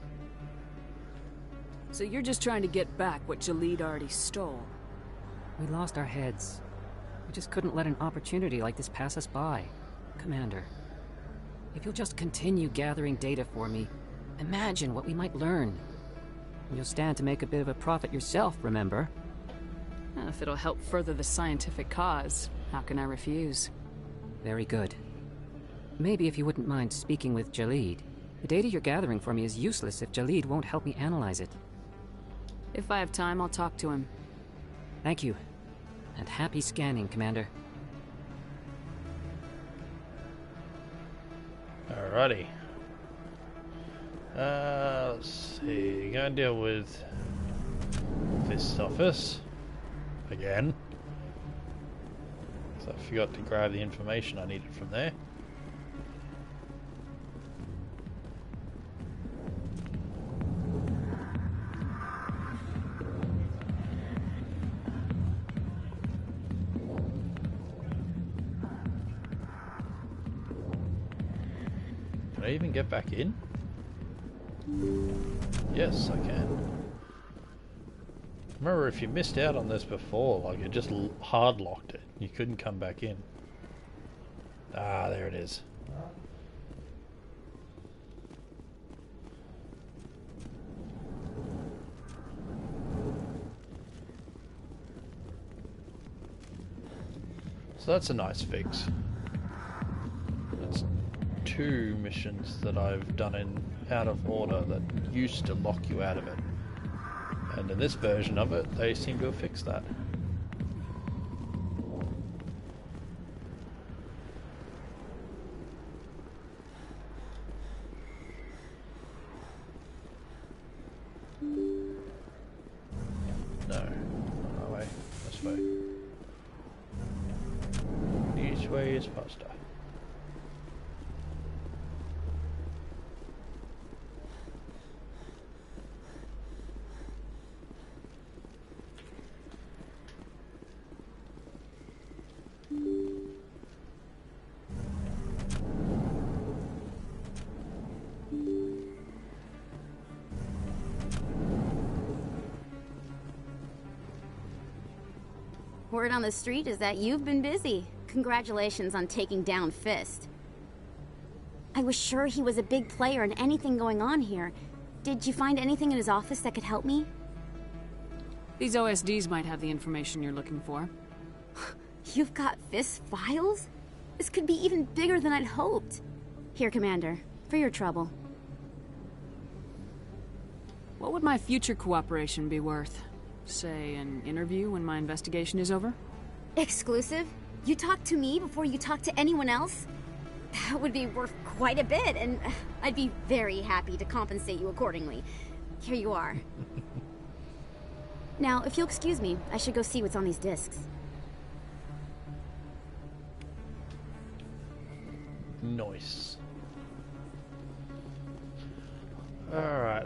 So you're just trying to get back what Jalid already stole? We lost our heads. We just couldn't let an opportunity like this pass us by. Commander, if you'll just continue gathering data for me, imagine what we might learn. You'll stand to make a bit of a profit yourself, remember? If it'll help further the scientific cause, how can I refuse? Very good. Maybe if you wouldn't mind speaking with Jalid. The data you're gathering for me is useless if Jalid won't help me analyze it. If I have time, I'll talk to him. Thank you. And happy scanning, Commander. Alrighty. Let's see. Gonna deal with this office again. So I forgot to grab the information I needed from there. Can I even get back in? Yes, I can. Remember, if you missed out on this before, like it just hard locked it. You couldn't come back in. Ah, there it is. So that's a nice fix. That's 2 missions that I've done in out of order that used to lock you out of it. And in this version of it, they seem to have fixed that. No, not that way. This way. Each way is faster. Word on the street is that you've been busy. Congratulations on taking down Fist. I was sure he was a big player in anything going on here. Did you find anything in his office that could help me? These OSDs might have the information you're looking for. You've got Fist's files? This could be even bigger than I'd hoped. Here, Commander, for your trouble. What would my future cooperation be worth? Say, an interview when my investigation is over? Exclusive? You talk to me before you talk to anyone else? That would be worth quite a bit, and I'd be very happy to compensate you accordingly. Here you are. Now, if you'll excuse me, I should go see what's on these discs. Nice. Alright,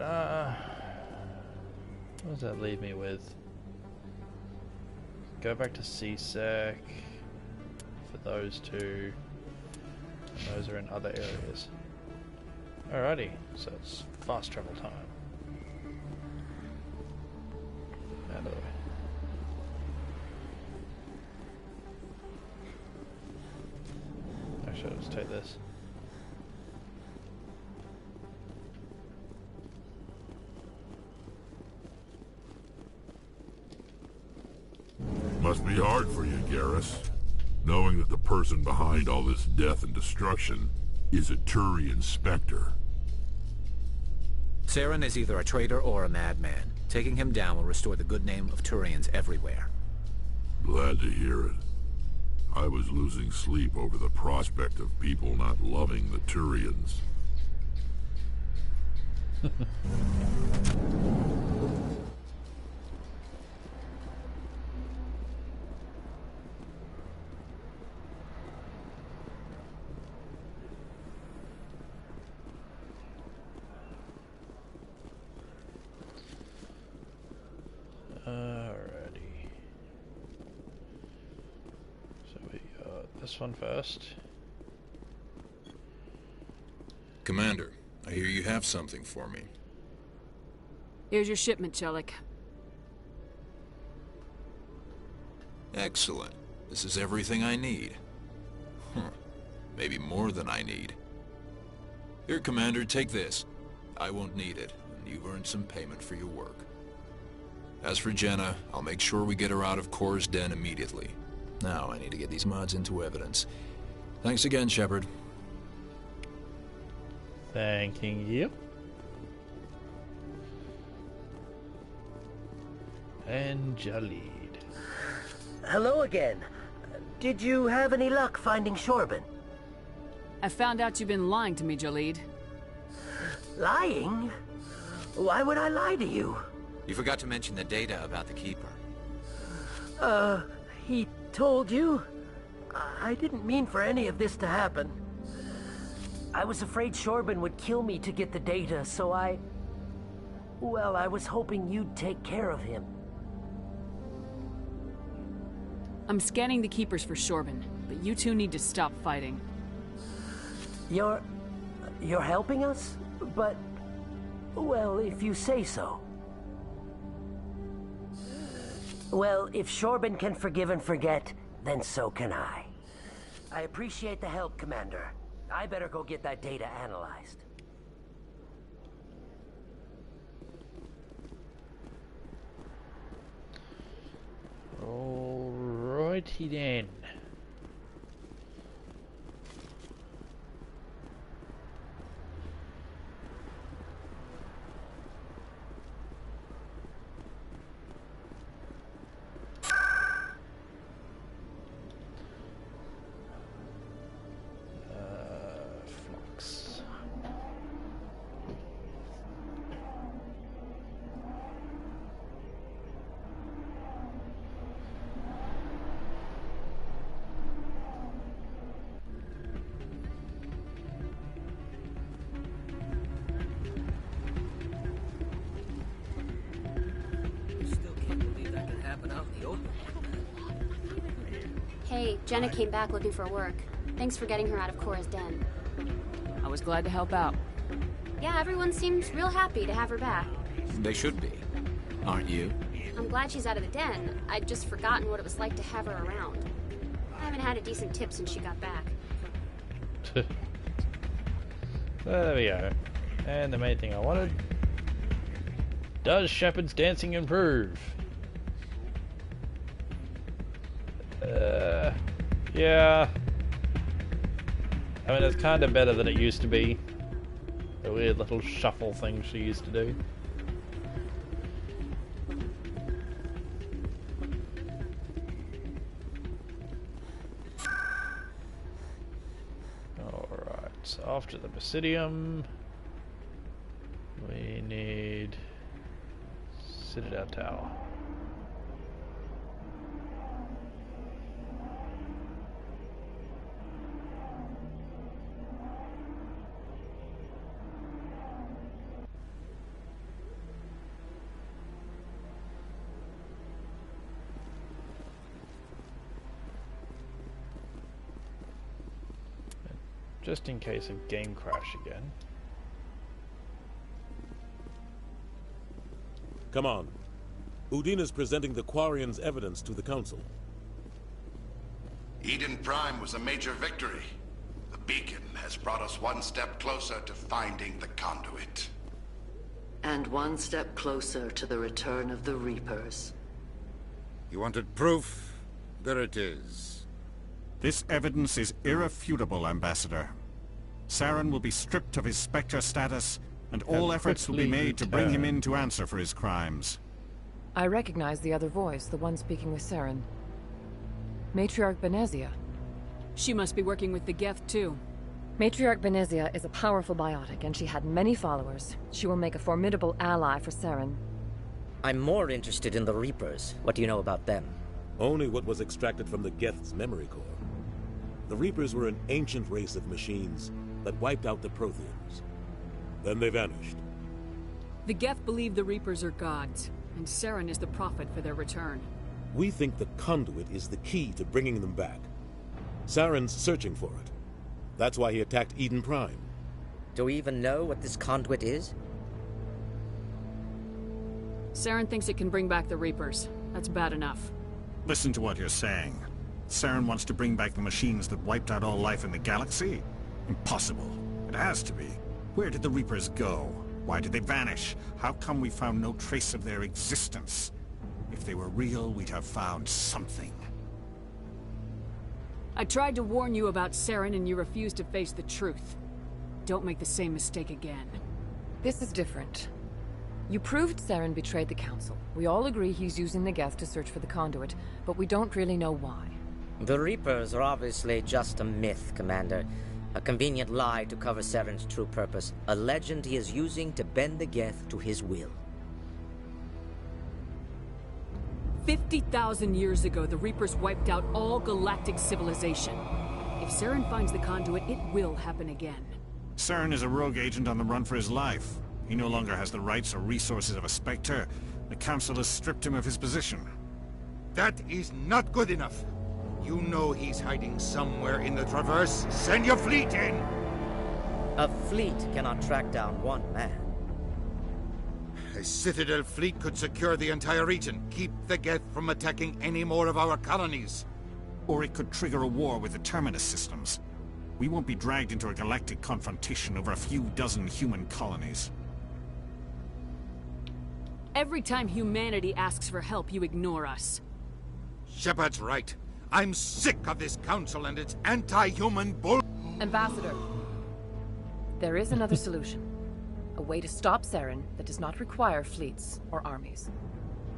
what does that leave me with? Go back to CSEC for those two. And those are in other areas. Alrighty, so it's fast travel time. Out of the way. Actually, I'll just take this. Must be hard for you, Garrus, knowing that the person behind all this death and destruction is a Turian Spectre. Sarren is either a traitor or a madman. Taking him down will restore the good name of Turians everywhere. Glad to hear it. I was losing sleep over the prospect of people not loving the Turians. Alrighty. So we got this one first. Commander, I hear you have something for me. Here's your shipment, Chelik. Excellent. This is everything I need. Maybe more than I need. Here, Commander, take this. I won't need it, and you've earned some payment for your work. As for Jenna, I'll make sure we get her out of Kor's den immediately. Now I need to get these mods into evidence. Thanks again, Shepard. Thanking you. And Jalid. Hello again. Did you have any luck finding Shorben? I found out you've been lying to me, Jalid. Lying? Why would I lie to you? You forgot to mention the data about the Keeper. He told you? I didn't mean for any of this to happen. I was afraid Shorben would kill me to get the data, so well, I was hoping you'd take care of him. I'm scanning the Keepers for Shorben, but you two need to stop fighting. You're helping us? But, well, if you say so. Well, if Shorben can forgive and forget, then so can I. I appreciate the help, Commander. I better go get that data analyzed. Alrighty then. Flux. Still can't believe that could happen out in the open. Hey, Jenna came back looking for work. Thanks for getting her out of Cora's den. I was glad to help out. Yeah, everyone seems real happy to have her back. They should be. Aren't you? I'm glad she's out of the den. I'd just forgotten what it was like to have her around. I haven't had a decent tip since she got back. There we go. And the main thing I wanted. Does Shepard's dancing improve? Yeah. I mean, it's kind of better than it used to be. The weird little shuffle thing she used to do. Alright, so after the Basidium, we need Citadel Tower. just in case of game crash again. Come on. Udina's presenting the Quarians' evidence to the Council. Eden Prime was a major victory. The beacon has brought us one step closer to finding the conduit. And one step closer to the return of the Reapers. You wanted proof? There it is. This evidence is irrefutable, Ambassador. Sarren will be stripped of his Spectre status, and all efforts will be made to bring him in to answer for his crimes. I recognize the other voice, the one speaking with Sarren. Matriarch Benezia. She must be working with the Geth, too. Matriarch Benezia is a powerful biotic, and she had many followers. She will make a formidable ally for Sarren. I'm more interested in the Reapers. What do you know about them? Only what was extracted from the Geth's memory core. The Reapers were an ancient race of machines that wiped out the Protheans. Then they vanished. The Geth believe the Reapers are gods, and Sarren is the prophet for their return. We think the conduit is the key to bringing them back. Sarren's searching for it. That's why he attacked Eden Prime. Do we even know what this conduit is? Sarren thinks it can bring back the Reapers. That's bad enough. Listen to what you're saying. Sarren wants to bring back the machines that wiped out all life in the galaxy? Impossible. It has to be. Where did the Reapers go? Why did they vanish? How come we found no trace of their existence? If they were real, we'd have found something. I tried to warn you about Sarren and you refused to face the truth. Don't make the same mistake again. This is different. You proved Sarren betrayed the Council. We all agree he's using the Geth to search for the conduit, but we don't really know why. The Reapers are obviously just a myth, Commander. A convenient lie to cover Sarren's true purpose. A legend he is using to bend the Geth to his will. 50,000 years ago, the Reapers wiped out all galactic civilization. If Sarren finds the conduit, it will happen again. Sarren is a rogue agent on the run for his life. He no longer has the rights or resources of a Spectre. The Council has stripped him of his position. That is not good enough. You know he's hiding somewhere in the Traverse. Send your fleet in! A fleet cannot track down one man. A Citadel fleet could secure the entire region, keep the Geth from attacking any more of our colonies. Or it could trigger a war with the Terminus systems. We won't be dragged into a galactic confrontation over a few dozen human colonies. Every time humanity asks for help, you ignore us. Shepard's right. I'm sick of this council and its anti-human bull... Ambassador, there is another solution. A way to stop Sarren that does not require fleets or armies.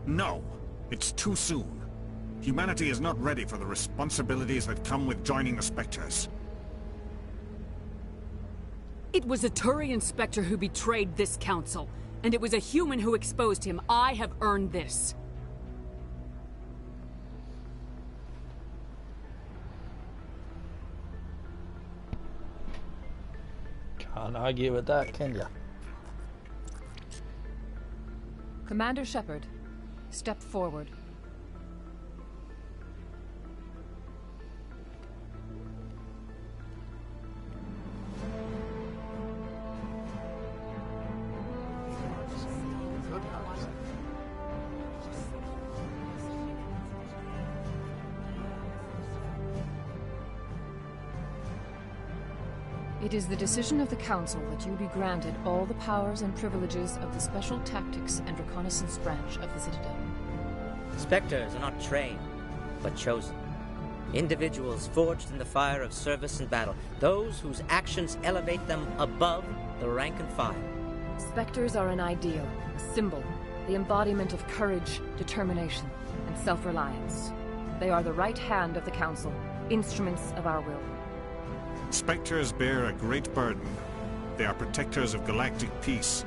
No, it's too soon. Humanity is not ready for the responsibilities that come with joining the Spectres. It was a Turian Spectre who betrayed this council, and it was a human who exposed him. I have earned this. Can't argue with that, can ya? Commander Shepard, step forward. It is the decision of the Council that you be granted all the powers and privileges of the Special Tactics and Reconnaissance Branch of the Citadel. Spectres are not trained, but chosen. Individuals forged in the fire of service and battle. Those whose actions elevate them above the rank and file. Spectres are an ideal, a symbol, the embodiment of courage, determination, and self-reliance. They are the right hand of the Council, instruments of our will. Spectres bear a great burden. They are protectors of galactic peace,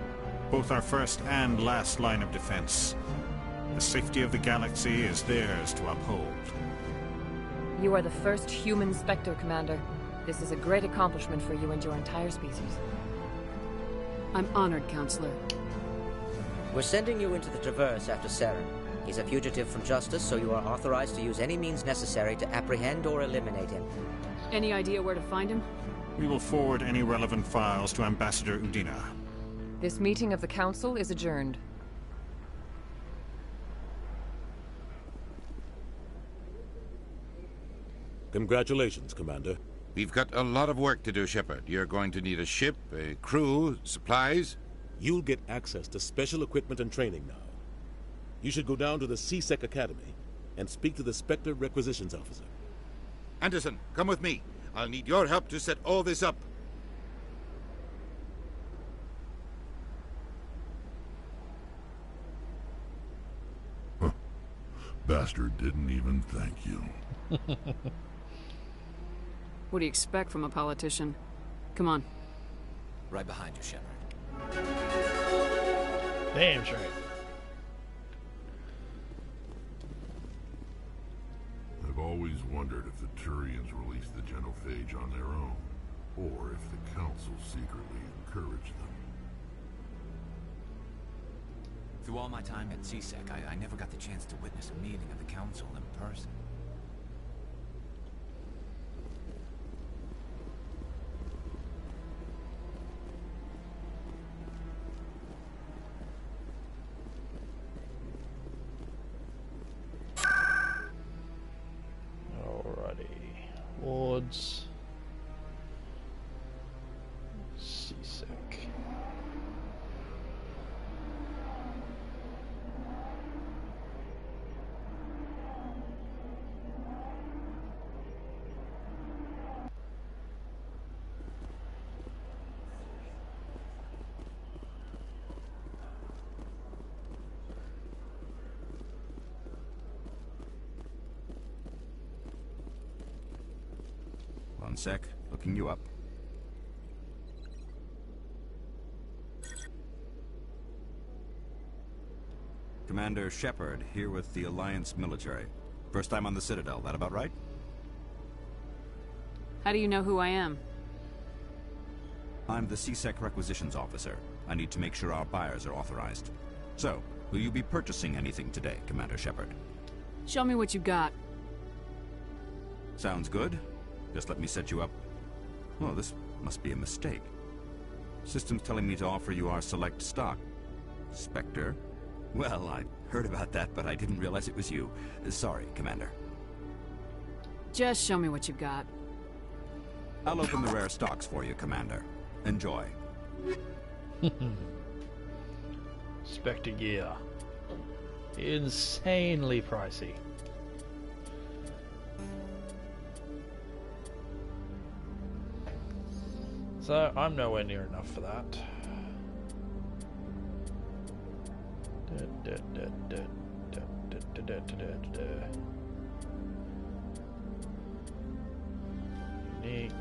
both our first and last line of defense. The safety of the galaxy is theirs to uphold. You are the first human Spectre, Commander. This is a great accomplishment for you and your entire species. I'm honored, Counselor. We're sending you into the Traverse after Sarren. He's a fugitive from justice, so you are authorized to use any means necessary to apprehend or eliminate him. Any idea where to find him? We will forward any relevant files to Ambassador Udina. This meeting of the Council is adjourned. Congratulations, Commander. We've got a lot of work to do, Shepard. You're going to need a ship, a crew, supplies. You'll get access to special equipment and training now. You should go down to the C-Sec Academy and speak to the Spectre Requisitions Officer. Anderson, come with me. I'll need your help to set all this up. Bastard didn't even thank you. What do you expect from a politician? Come on. Right behind you, Shepard. Damn straight. I've always wondered if the Turians released the genophage on their own, or if the Council secretly encouraged them. Through all my time at C-Sec, I never got the chance to witness a meeting of the Council in person. Wards. C-Sec. One sec, looking you up. Commander Shepard, here with the Alliance military. First time on the Citadel, that about right? How do you know who I am? I'm the C-Sec Requisitions Officer. I need to make sure our buyers are authorized. So, will you be purchasing anything today, Commander Shepard? Show me what you got. Sounds good. Just let me set you up. Oh, this must be a mistake. System's telling me to offer you our select stock. Spectre? Well, I heard about that, but I didn't realize it was you. Sorry, Commander. Just show me what you got. I'll open the rare stocks for you, Commander. Enjoy. Spectre gear. Insanely pricey. So, I'm nowhere near enough for that. Unique.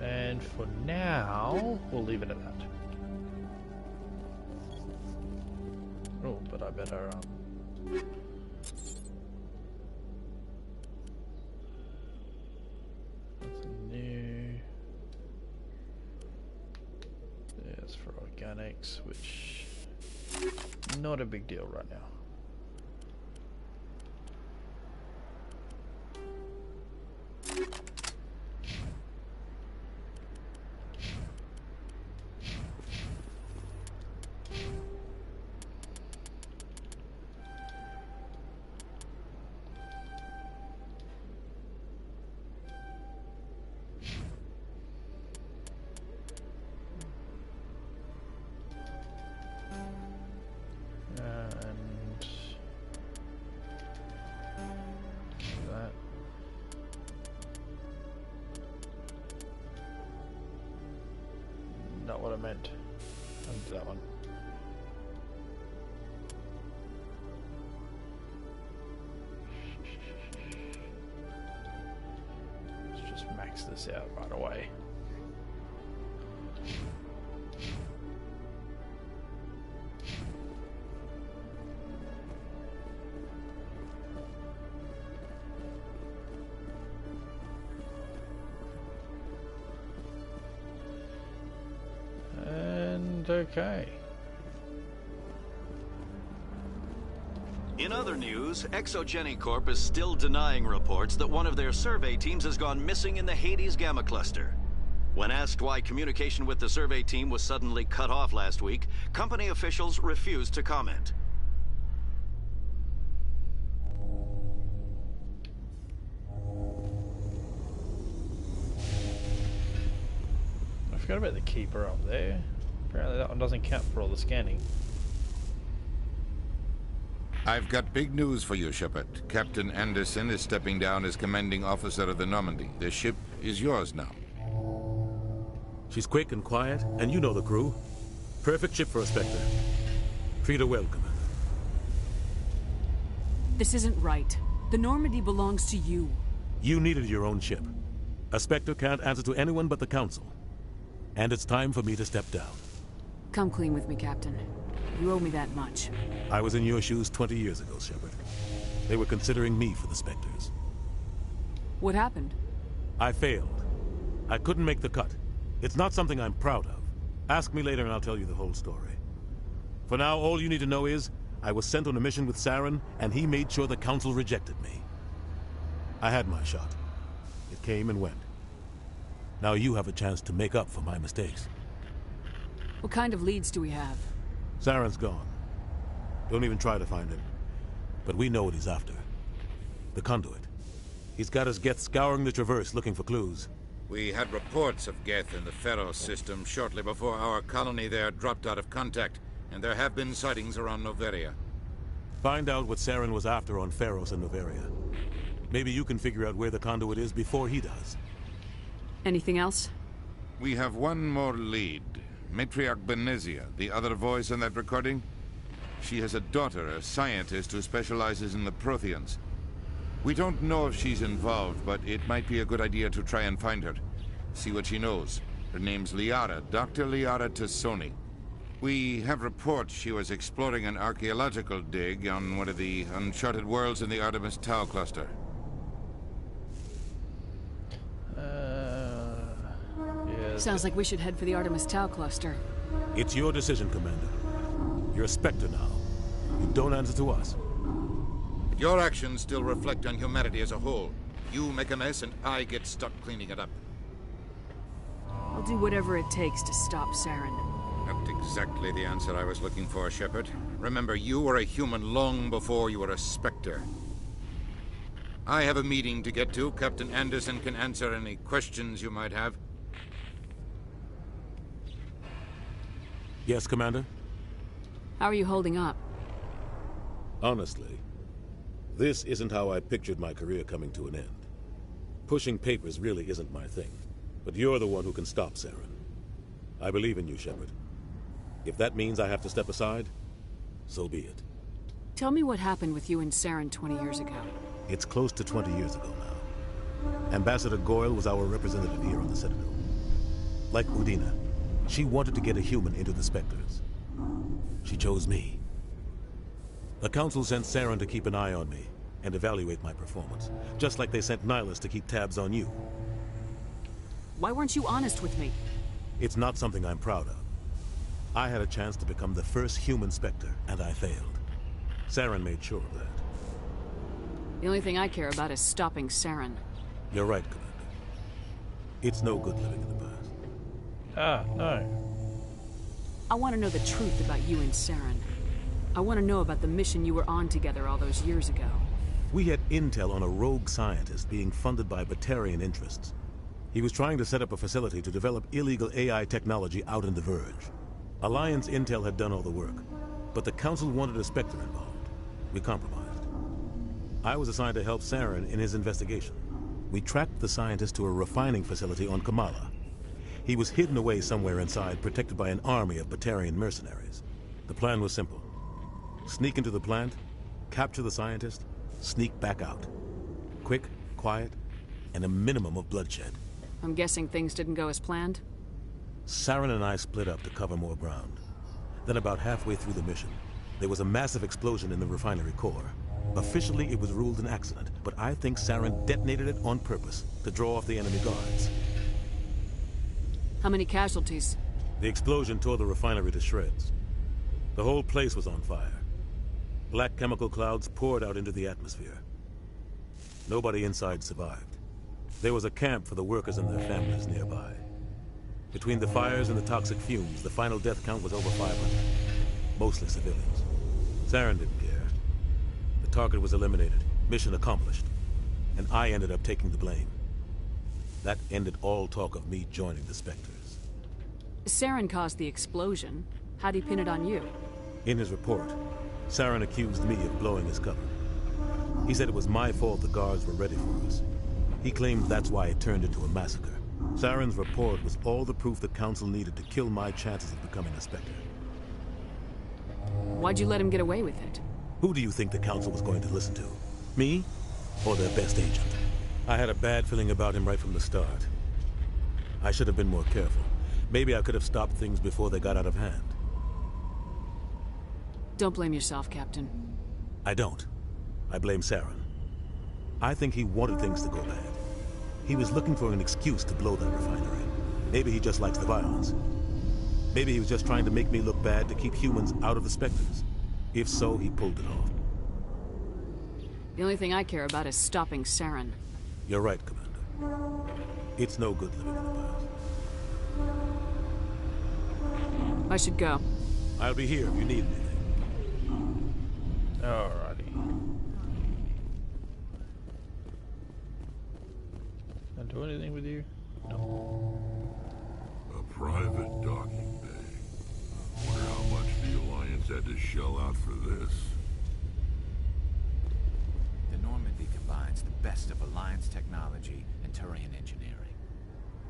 And for now, we'll leave it at that. Oh, but I better, for organics, which not a big deal right now. Not what I meant. Undo that one. Let's just max this out right away. Okay. In other news, Exogeny Corp is still denying reports that one of their survey teams has gone missing in the Hades Gamma Cluster. When asked why communication with the survey team was suddenly cut off last week, company officials refused to comment. I forgot about the keeper up there. Apparently that one doesn't count for all the scanning. I've got big news for you, Shepard. Captain Anderson is stepping down as commanding officer of the Normandy. The ship is yours now. She's quick and quiet, and you know the crew. Perfect ship for a Spectre. Treat her well, Commander. This isn't right. The Normandy belongs to you. You needed your own ship. A Spectre can't answer to anyone but the Council. And it's time for me to step down. Come clean with me, Captain. You owe me that much. I was in your shoes 20 years ago, Shepard. They were considering me for the Spectres. What happened? I failed. I couldn't make the cut. It's not something I'm proud of. Ask me later and I'll tell you the whole story. For now, all you need to know is, I was sent on a mission with Sarren, and he made sure the Council rejected me. I had my shot. It came and went. Now you have a chance to make up for my mistakes. What kind of leads do we have? Sarren's gone. Don't even try to find him. But we know what he's after. The conduit. He's got his Geth scouring the Traverse looking for clues. We had reports of Geth in the Pharos system shortly before our colony there dropped out of contact, and there have been sightings around Noveria. Find out what Sarren was after on Pharos and Noveria. Maybe you can figure out where the conduit is before he does. Anything else? We have one more lead. Matriarch Benezia, the other voice in that recording. She has a daughter, a scientist who specializes in the Protheans. We don't know if she's involved, but it might be a good idea to try and find her. See what she knows. Her name's Liara, Dr. Liara Tassoni. We have reports she was exploring an archaeological dig on one of the uncharted worlds in the Artemis Tau cluster. Sounds like we should head for the Artemis Tau cluster. It's your decision, Commander. You're a Spectre now. You don't answer to us. Your actions still reflect on humanity as a whole. You make a mess and I get stuck cleaning it up. I'll do whatever it takes to stop Sarren. Not exactly the answer I was looking for, Shepard. Remember, you were a human long before you were a Spectre. I have a meeting to get to. Captain Anderson can answer any questions you might have. Yes, Commander? How are you holding up? Honestly, this isn't how I pictured my career coming to an end. Pushing papers really isn't my thing. But you're the one who can stop Sarren. I believe in you, Shepard. If that means I have to step aside, so be it. Tell me what happened with you and Sarren 20 years ago. It's close to 20 years ago now. Ambassador Goyle was our representative here on the Citadel. Like Udina, she wanted to get a human into the Spectres. She chose me. The Council sent Sarren to keep an eye on me and evaluate my performance, just like they sent Nihilus to keep tabs on you. Why weren't you honest with me? It's not something I'm proud of. I had a chance to become the first human Spectre, and I failed. Sarren made sure of that. The only thing I care about is stopping Sarren. You're right, Commander. It's no good living in the past. No. I want to know the truth about you and Sarren. I want to know about the mission you were on together all those years ago. We had intel on a rogue scientist being funded by Batarian interests. He was trying to set up a facility to develop illegal AI technology out in the Verge. Alliance intel had done all the work, but the Council wanted a Spectre involved. We compromised. I was assigned to help Sarren in his investigation. We tracked the scientist to a refining facility on Kamala. He was hidden away somewhere inside, protected by an army of Batarian mercenaries. The plan was simple. Sneak into the plant, capture the scientist, sneak back out. Quick, quiet, and a minimum of bloodshed. I'm guessing things didn't go as planned? Sarren and I split up to cover more ground. Then about halfway through the mission, there was a massive explosion in the refinery core. Officially, it was ruled an accident, but I think Sarren detonated it on purpose to draw off the enemy guards. How many casualties? The explosion tore the refinery to shreds. The whole place was on fire. Black chemical clouds poured out into the atmosphere. Nobody inside survived. There was a camp for the workers and their families nearby. Between the fires and the toxic fumes, the final death count was over 500. Mostly civilians. Sarren didn't care. The target was eliminated, mission accomplished. And I ended up taking the blame. That ended all talk of me joining the Spectres. Sarren caused the explosion. How'd he pin it on you? In his report, Sarren accused me of blowing his cover. He said it was my fault the guards were ready for us. He claimed that's why it turned into a massacre. Sarren's report was all the proof the Council needed to kill my chances of becoming a Spectre. Why'd you let him get away with it? Who do you think the Council was going to listen to? Me? Or their best agent? I had a bad feeling about him right from the start. I should have been more careful. Maybe I could have stopped things before they got out of hand. Don't blame yourself, Captain. I don't. I blame Sarren. I think he wanted things to go bad. He was looking for an excuse to blow that refinery. Maybe he just likes the violence. Maybe he was just trying to make me look bad to keep humans out of the Spectres. If so, he pulled it off. The only thing I care about is stopping Sarren. You're right, Commander. It's no good living in the past. I should go. I'll be here if you need anything. Alrighty. Can I do anything with you? No. A private docking bay. Wonder how much the Alliance had to shell out for this. The Normandy combines the best of Alliance technology and Turian engineering.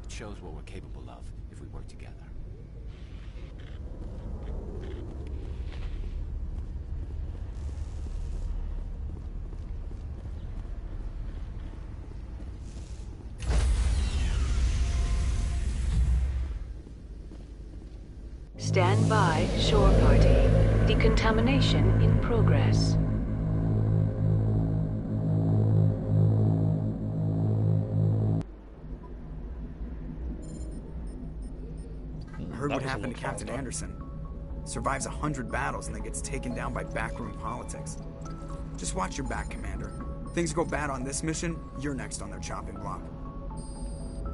It shows what we're capable of if we work together. Stand by, shore party. Decontamination in progress. I heard what happened to Captain Anderson. Survives 100 battles and then gets taken down by backroom politics. Just watch your back, Commander. Things go bad on this mission, you're next on their chopping block.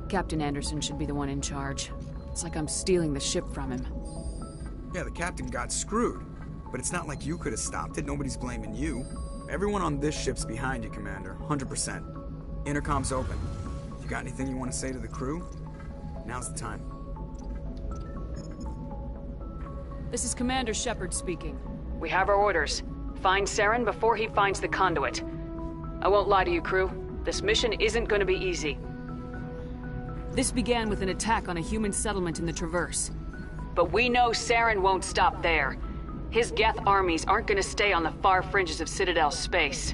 Captain Anderson should be the one in charge. It's like I'm stealing the ship from him. Yeah, the captain got screwed. But it's not like you could have stopped it. Nobody's blaming you. Everyone on this ship's behind you, Commander. 100%. Intercom's open. You got anything you want to say to the crew? Now's the time. This is Commander Shepard speaking. We have our orders. Find Sarren before he finds the conduit. I won't lie to you, crew. This mission isn't going to be easy. This began with an attack on a human settlement in the Traverse. But we know Sarren won't stop there. His Geth armies aren't going to stay on the far fringes of Citadel space.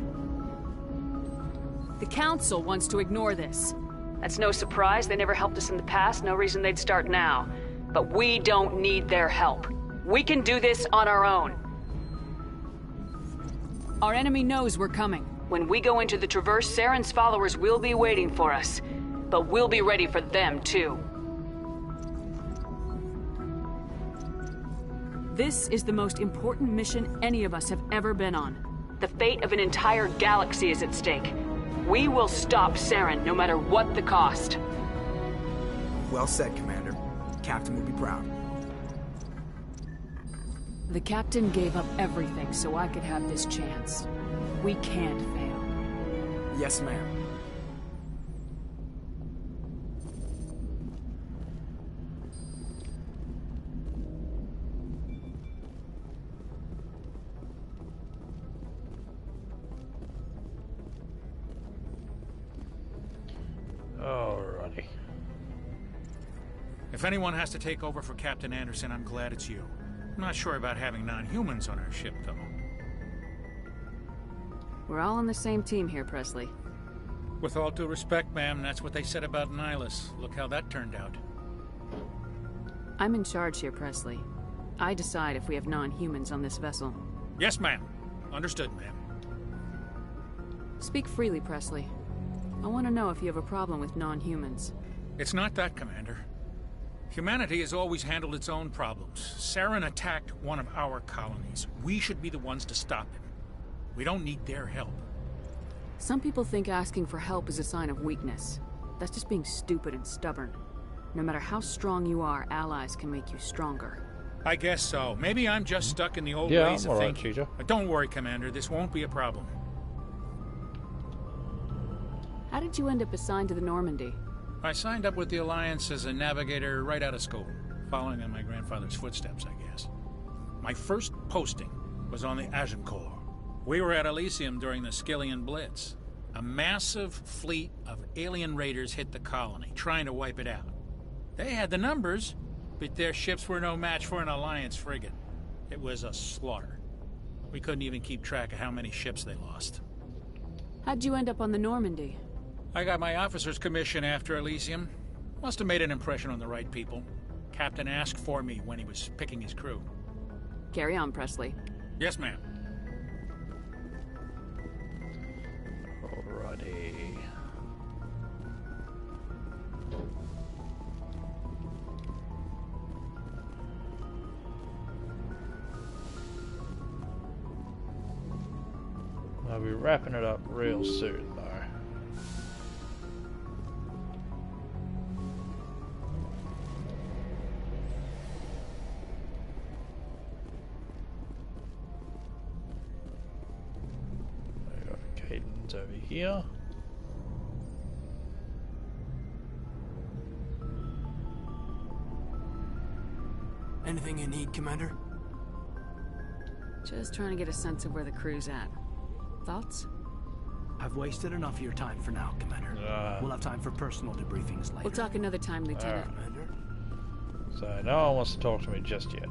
The Council wants to ignore this. That's no surprise. They never helped us in the past. No reason they'd start now. But we don't need their help. We can do this on our own. Our enemy knows we're coming. When we go into the Traverse, Sarren's followers will be waiting for us. But we'll be ready for them, too. This is the most important mission any of us have ever been on. The fate of an entire galaxy is at stake. We will stop Sarren, no matter what the cost. Well said, Commander. Captain will be proud. The Captain gave up everything so I could have this chance. We can't fail. Yes, ma'am. Alrighty. If anyone has to take over for Captain Anderson, I'm glad it's you. I'm not sure about having non-humans on our ship, though. We're all on the same team here, Presley. With all due respect, ma'am, that's what they said about Nihilus. Look how that turned out. I'm in charge here, Presley. I decide if we have non-humans on this vessel. Yes, ma'am. Understood, ma'am. Speak freely, Presley. I want to know if you have a problem with non-humans. It's not that, Commander. Humanity has always handled its own problems. Sarren attacked one of our colonies. We should be the ones to stop him. We don't need their help. Some people think asking for help is a sign of weakness. That's just being stupid and stubborn. No matter how strong you are, allies can make you stronger. I guess so. Maybe I'm just stuck in the old ways of thinking. But don't worry, Commander. This won't be a problem. How did you end up assigned to the Normandy? I signed up with the Alliance as a navigator right out of school, following in my grandfather's footsteps, I guess. My first posting was on the Agincourt. We were at Elysium during the Skillian Blitz. A massive fleet of alien raiders hit the colony, trying to wipe it out. They had the numbers, but their ships were no match for an Alliance frigate. It was a slaughter. We couldn't even keep track of how many ships they lost. How'd you end up on the Normandy? I got my officer's commission after Elysium. Must have made an impression on the right people. Captain asked for me when he was picking his crew. Carry on, Presley. Yes, ma'am. Alrighty. I'll be wrapping it up real soon, though. Over here. Anything you need, Commander? Just trying to get a sense of where the crew's at. Thoughts? I've wasted enough of your time for now, Commander. We'll have time for personal debriefings later. We'll talk another time, Lieutenant. Commander? So no one wants to talk to me just yet.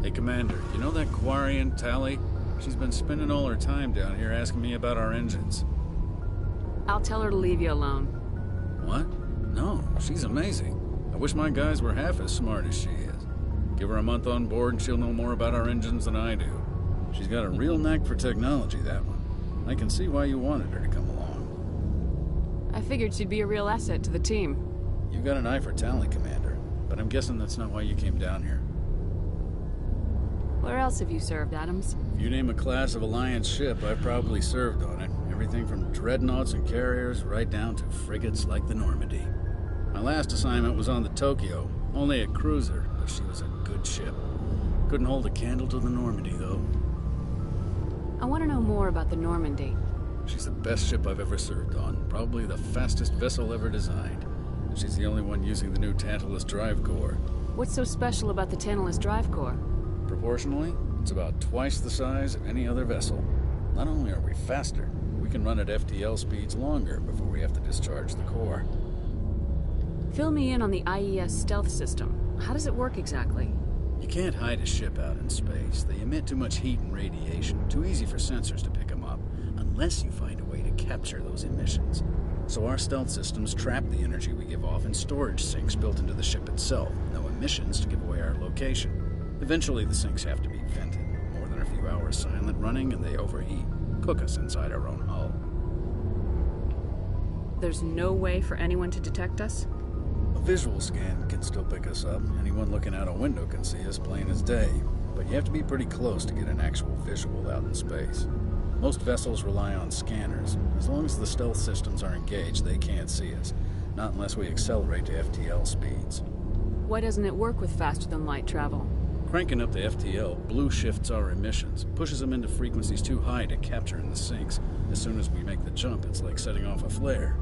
Hey, Commander, you know that Quarian, Tally? She's been spending all her time down here asking me about our engines. I'll tell her to leave you alone. What? No, she's amazing. I wish my guys were half as smart as she is. Give her a month on board and she'll know more about our engines than I do. She's got a real knack for technology, that one. I can see why you wanted her to come along. I figured she'd be a real asset to the team. You got an eye for Tally, Commander, but I'm guessing that's not why you came down here. Where else have you served, Adams? If you name a class of Alliance ship, I've probably served on it. Everything from dreadnoughts and carriers right down to frigates like the Normandy. My last assignment was on the Tokyo, only a cruiser, but she was a good ship. Couldn't hold a candle to the Normandy, though. I want to know more about the Normandy. She's the best ship I've ever served on, probably the fastest vessel ever designed. And she's the only one using the new Tantalus drive core. What's so special about the Tantalus drive core? Proportionally, it's about twice the size of any other vessel. Not only are we faster, we can run at FTL speeds longer before we have to discharge the core. Fill me in on the IES stealth system. How does it work exactly? You can't hide a ship out in space. They emit too much heat and radiation. Too easy for sensors to pick them up, unless you find a way to capture those emissions. So our stealth systems trap the energy we give off in storage sinks built into the ship itself. No emissions to give away our location. Eventually the sinks have to be vented. More than a few hours silent running and they overheat. Cook us inside our own hull. There's no way for anyone to detect us? A visual scan can still pick us up. Anyone looking out a window can see us plain as day. But you have to be pretty close to get an actual visual out in space. Most vessels rely on scanners. As long as the stealth systems are engaged, they can't see us. Not unless we accelerate to FTL speeds. Why doesn't it work with faster-than-light travel? Cranking up the FTL blue shifts our emissions, pushes them into frequencies too high to capture in the sinks. As soon as we make the jump, it's like setting off a flare.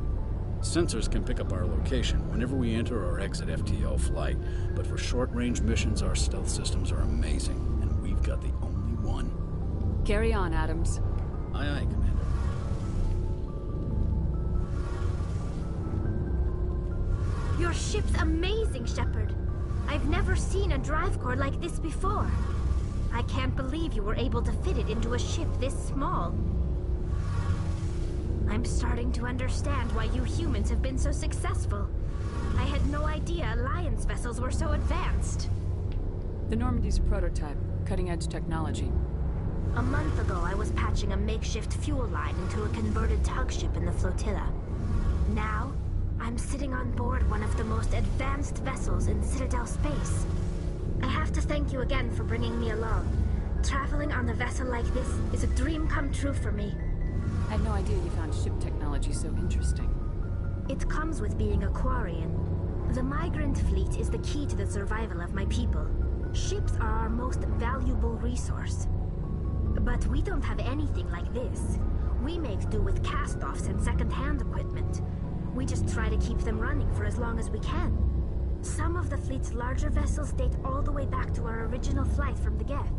Sensors can pick up our location whenever we enter or exit FTL flight, but for short-range missions, our stealth systems are amazing, and we've got the only one. Carry on, Adams. Aye, aye, Commander. Your ship's amazing, Shepard. I've never seen a drive core like this before. I can't believe you were able to fit it into a ship this small. I'm starting to understand why you humans have been so successful. I had no idea Alliance vessels were so advanced. The Normandy's a prototype, cutting-edge technology. A month ago, I was patching a makeshift fuel line into a converted tug ship in the flotilla. Now, I'm sitting on board one of the most advanced vessels in Citadel space. I have to thank you again for bringing me along. Traveling on a vessel like this is a dream come true for me. I had no idea you found ship technology so interesting. It comes with being a Quarian. The migrant fleet is the key to the survival of my people. Ships are our most valuable resource. But we don't have anything like this. We make do with cast-offs and second-hand equipment. We just try to keep them running for as long as we can. Some of the fleet's larger vessels date all the way back to our original flight from the Geth.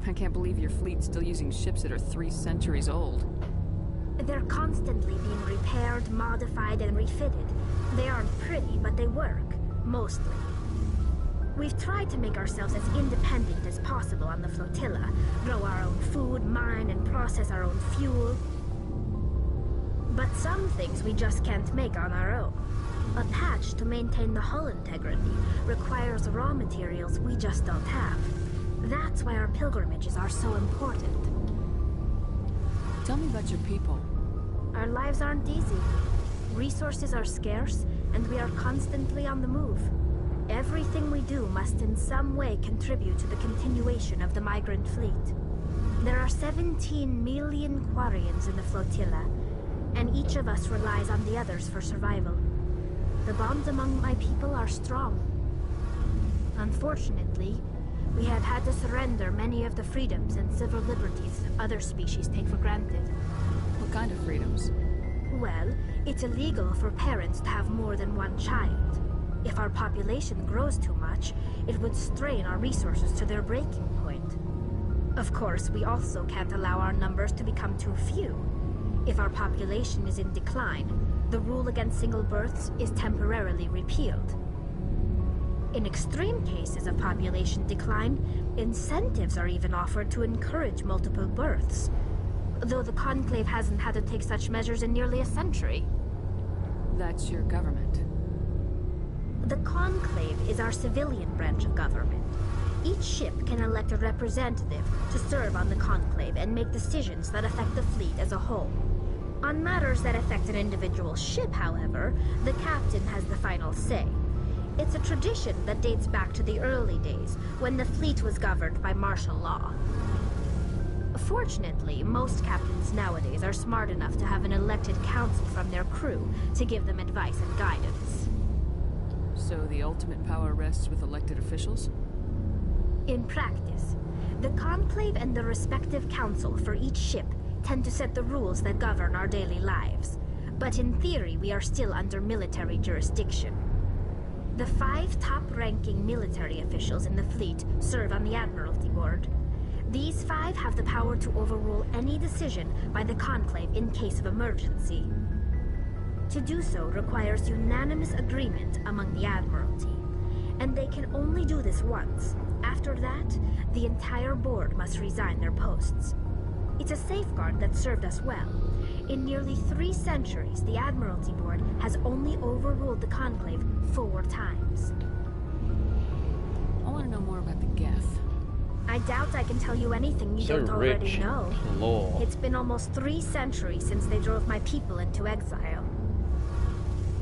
I can't believe your fleet's still using ships that are 3 centuries old. They're constantly being repaired, modified, and refitted. They aren't pretty, but they work. Mostly. We've tried to make ourselves as independent as possible on the flotilla. Grow our own food, mine, and process our own fuel. But some things we just can't make on our own. A patch to maintain the hull integrity requires raw materials we just don't have. That's why our pilgrimages are so important. Tell me about your people. Our lives aren't easy. Resources are scarce, and we are constantly on the move. Everything we do must in some way contribute to the continuation of the migrant fleet. There are 17 million Quarians in the flotilla, and each of us relies on the others for survival. The bonds among my people are strong. Unfortunately, we have had to surrender many of the freedoms and civil liberties other species take for granted. What kind of freedoms? Well, it's illegal for parents to have more than one child. If our population grows too much, it would strain our resources to their breaking point. Of course, we also can't allow our numbers to become too few. If our population is in decline, the rule against single births is temporarily repealed. In extreme cases of population decline, incentives are even offered to encourage multiple births, though the Conclave hasn't had to take such measures in nearly a century. That's your government. The Conclave is our civilian branch of government. Each ship can elect a representative to serve on the Conclave and make decisions that affect the fleet as a whole. On matters that affect an individual ship, however, the captain has the final say. It's a tradition that dates back to the early days, when the fleet was governed by martial law. Fortunately, most captains nowadays are smart enough to have an elected council from their crew to give them advice and guidance. So the ultimate power rests with elected officials? In practice, the Conclave and the respective council for each ship tend to set the rules that govern our daily lives. But in theory, we are still under military jurisdiction. The 5 top-ranking military officials in the fleet serve on the Admiralty Board. These 5 have the power to overrule any decision by the Conclave in case of emergency. To do so requires unanimous agreement among the Admiralty, and they can only do this once. After that, the entire board must resign their posts. It's a safeguard that served us well. In nearly 3 centuries, the Admiralty Board has only overruled the Conclave 4 times. I want to know more about the Geth. I doubt I can tell you anything you don't already know. Lore. It's been almost 3 centuries since they drove my people into exile.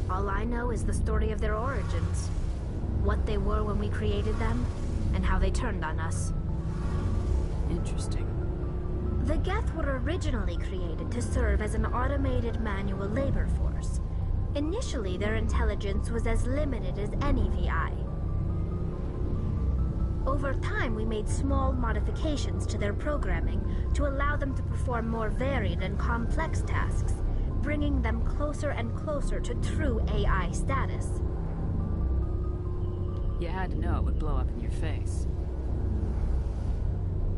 All I know is the story of their origins. What they were when we created them, and how they turned on us. Interesting. The Geth were originally created to serve as an automated manual labor force. Initially, their intelligence was as limited as any VI. Over time, we made small modifications to their programming to allow them to perform more varied and complex tasks, bringing them closer and closer to true AI status. You had to know it would blow up in your face.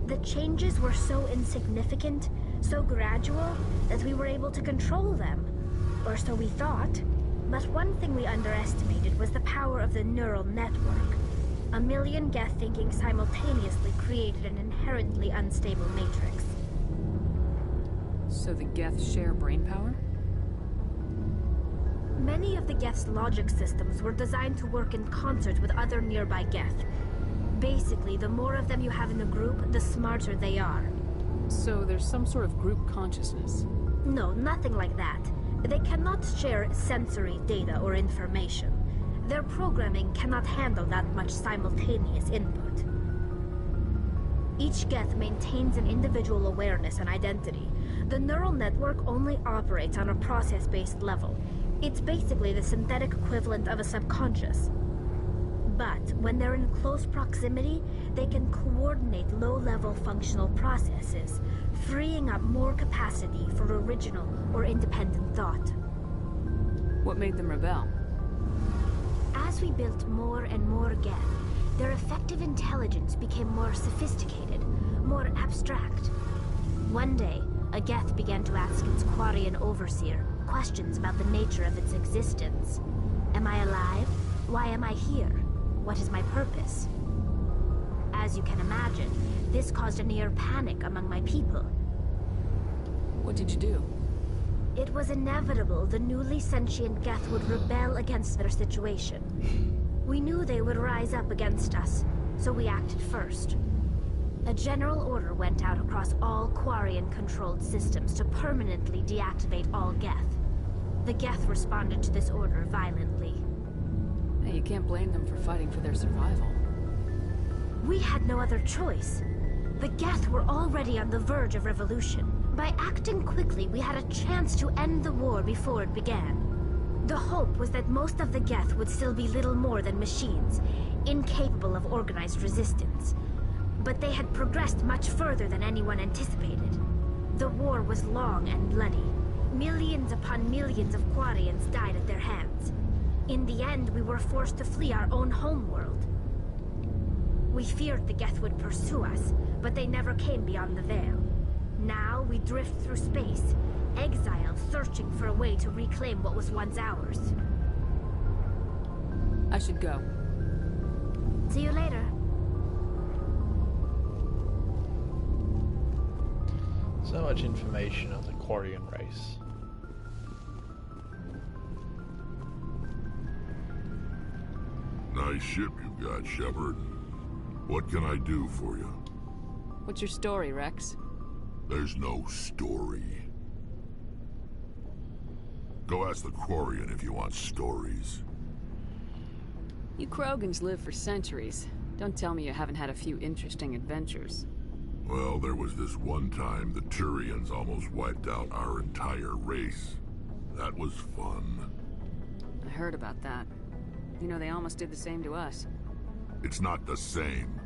The changes were so insignificant, so gradual, that we were able to control them. Or so we thought. But one thing we underestimated was the power of the neural network. A million Geth thinking simultaneously created an inherently unstable matrix. So the Geth share brain power? Many of the Geth's logic systems were designed to work in concert with other nearby Geth. Basically, the more of them you have in the group, the smarter they are. So there's some sort of group consciousness? No, nothing like that. They cannot share sensory data or information. Their programming cannot handle that much simultaneous input. Each Geth maintains an individual awareness and identity. The neural network only operates on a process-based level. It's basically the synthetic equivalent of a subconscious. But when they're in close proximity, they can coordinate low-level functional processes, freeing up more capacity for original or independent thought. What made them rebel? As we built more and more Geth, their effective intelligence became more sophisticated, more abstract. One day, a Geth began to ask its Quarian overseer questions about the nature of its existence. Am I alive? Why am I here? What is my purpose? As you can imagine, this caused a near panic among my people. What did you do? It was inevitable the newly sentient Geth would rebel against their situation. We knew they would rise up against us, so we acted first. A general order went out across all Quarian-controlled systems to permanently deactivate all Geth. The Geth responded to this order violently. Hey, you can't blame them for fighting for their survival. We had no other choice. The Geth were already on the verge of revolution. By acting quickly, we had a chance to end the war before it began. The hope was that most of the Geth would still be little more than machines, incapable of organized resistance. But they had progressed much further than anyone anticipated. The war was long and bloody. Millions upon millions of Quarians died at their hands. In the end, we were forced to flee our own homeworld. We feared the Geth would pursue us, but they never came beyond the Veil. Now we drift through space, exiled, searching for a way to reclaim what was once ours. I should go. See you later. So much information on the Quarian race. Nice ship you've got, Shepard. What can I do for you? What's your story, Rex? There's no story. Go ask the Quarian if you want stories. You Krogans live for centuries. Don't tell me you haven't had a few interesting adventures. Well, there was this one time the Turians almost wiped out our entire race. That was fun. I heard about that. You know, they almost did the same to us. It's not the same.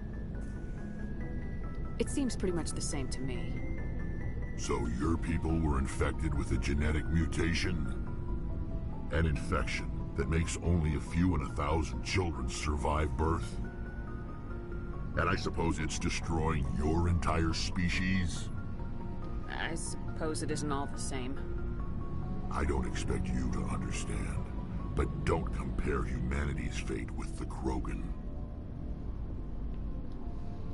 It seems pretty much the same to me. So your people were infected with a genetic mutation? An infection that makes only a few in 1,000 children survive birth? And I suppose it's destroying your entire species? I suppose it isn't all the same. I don't expect you to understand, but don't compare humanity's fate with the Krogan.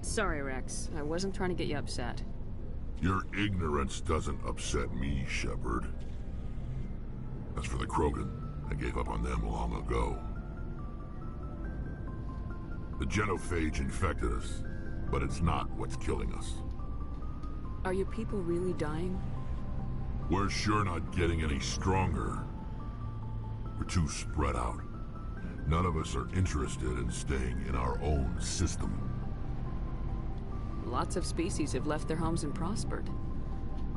Sorry, Rex. I wasn't trying to get you upset. Your ignorance doesn't upset me, Shepard. As for the Krogan, I gave up on them long ago. The genophage infected us, but it's not what's killing us. Are your people really dying? We're sure not getting any stronger. We're too spread out. None of us are interested in staying in our own system. Lots of species have left their homes and prospered.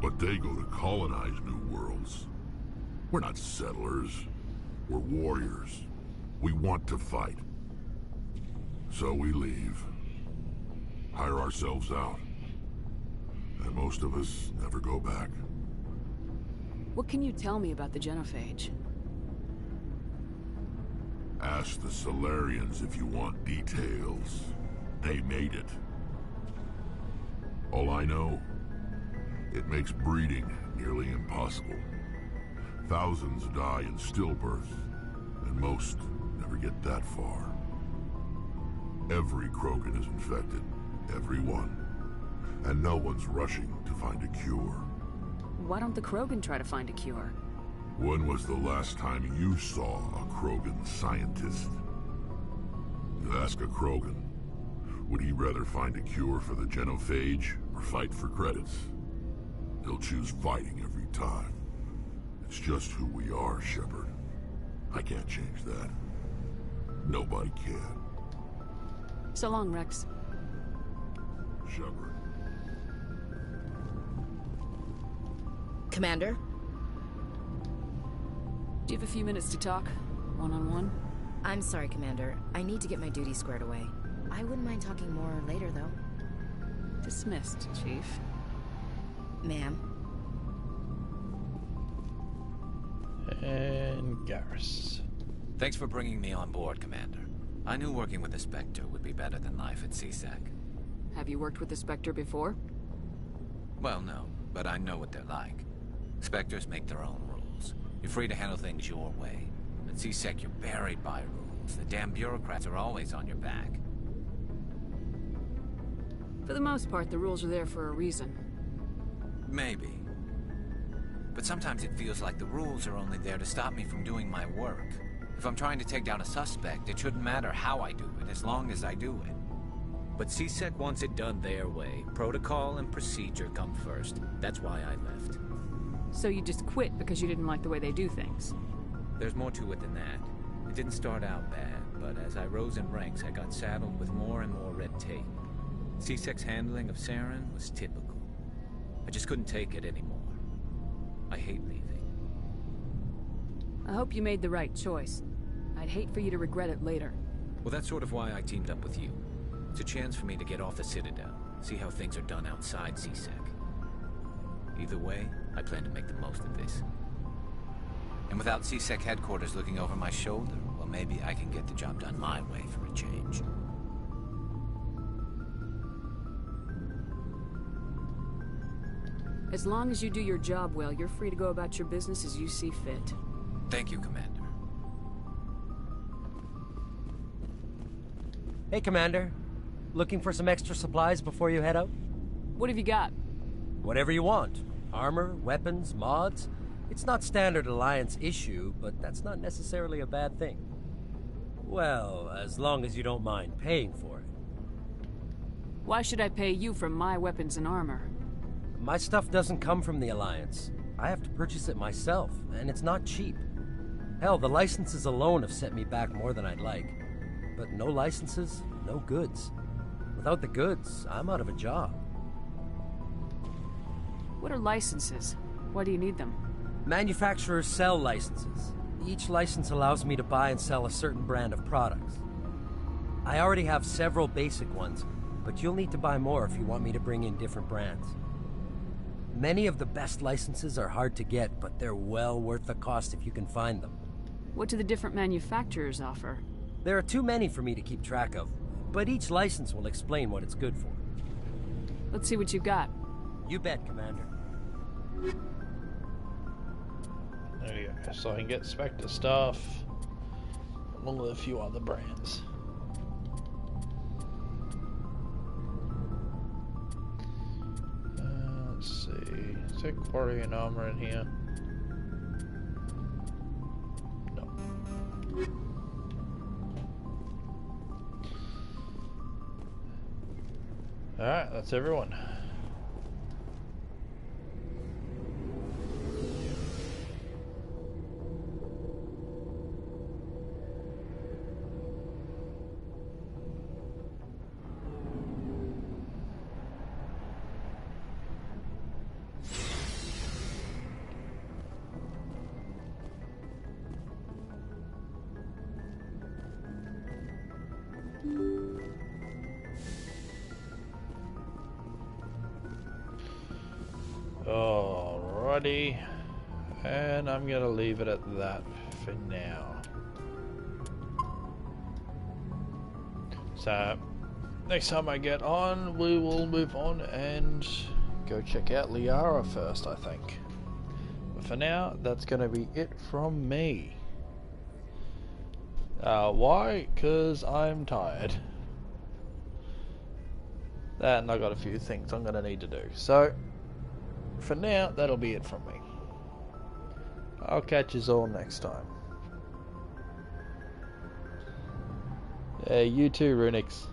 But they go to colonize new worlds. We're not settlers. We're warriors. We want to fight. So we leave. Hire ourselves out. And most of us never go back. What can you tell me about the genophage? Ask the Solarians if you want details. They made it. All I know, it makes breeding nearly impossible. Thousands die in stillbirth, most never get that far. Every Krogan is infected. Every one. And no one's rushing to find a cure. Why don't the Krogan try to find a cure? When was the last time you saw a Krogan scientist? You ask a Krogan, would he rather find a cure for the genophage or fight for credits? He'll choose fighting every time. It's just who we are, Shepard. I can't change that. Nobody can. So long, Rex. Shepard. Commander? Do you have a few minutes to talk? One-on-one? I'm sorry, Commander. I need to get my duties squared away. I wouldn't mind talking more later, though. Dismissed, Chief. Ma'am. And Garrus. Thanks for bringing me on board, Commander. I knew working with the Spectre would be better than life at CSEC. Have you worked with the Spectre before? Well, no, but I know what they're like. Spectres make their own rules. You're free to handle things your way. At CSEC, you're buried by rules. The damn bureaucrats are always on your back. For the most part, the rules are there for a reason. Maybe. But sometimes it feels like the rules are only there to stop me from doing my work. If I'm trying to take down a suspect, it shouldn't matter how I do it, as long as I do it. But CSEC wants it done their way. Protocol and procedure come first. That's why I left. So you just quit because you didn't like the way they do things? There's more to it than that. It didn't start out bad, but as I rose in ranks, I got saddled with more and more red tape. CSEC's handling of Sarren was typical. I just couldn't take it anymore. I hate leaving. I hope you made the right choice. I'd hate for you to regret it later. Well, that's sort of why I teamed up with you. It's a chance for me to get off the Citadel, see how things are done outside CSEC. Either way, I plan to make the most of this. And without CSEC headquarters looking over my shoulder, well, maybe I can get the job done my way for a change. As long as you do your job well, you're free to go about your business as you see fit. Thank you, Commander. Hey, Commander. Looking for some extra supplies before you head out? What have you got? Whatever you want. Armor, weapons, mods. It's not standard Alliance issue, but that's not necessarily a bad thing. Well, as long as you don't mind paying for it. Why should I pay you for my weapons and armor? My stuff doesn't come from the Alliance. I have to purchase it myself, and it's not cheap. Hell, the licenses alone have set me back more than I'd like. But no licenses, no goods. Without the goods, I'm out of a job. What are licenses? Why do you need them? Manufacturers sell licenses. Each license allows me to buy and sell a certain brand of products. I already have several basic ones, but you'll need to buy more if you want me to bring in different brands. Many of the best licenses are hard to get, but they're well worth the cost if you can find them. What do the different manufacturers offer? There are too many for me to keep track of, but each license will explain what it's good for. Let's see what you've got. You bet, Commander. There you go. So I can get Spectre stuff, along with a few other brands. Let's see. Is there quarry and armor in here? No. Alright, that's everyone. Alrighty, and I'm gonna leave it at that for now. So next time I get on, we will move on and go check out Liara first, I think. But for now, that's gonna be it from me. Why? Because I'm tired. And I got a few things I'm going to need to do. So, for now, that'll be it from me. I'll catch you all next time. You too, Runix.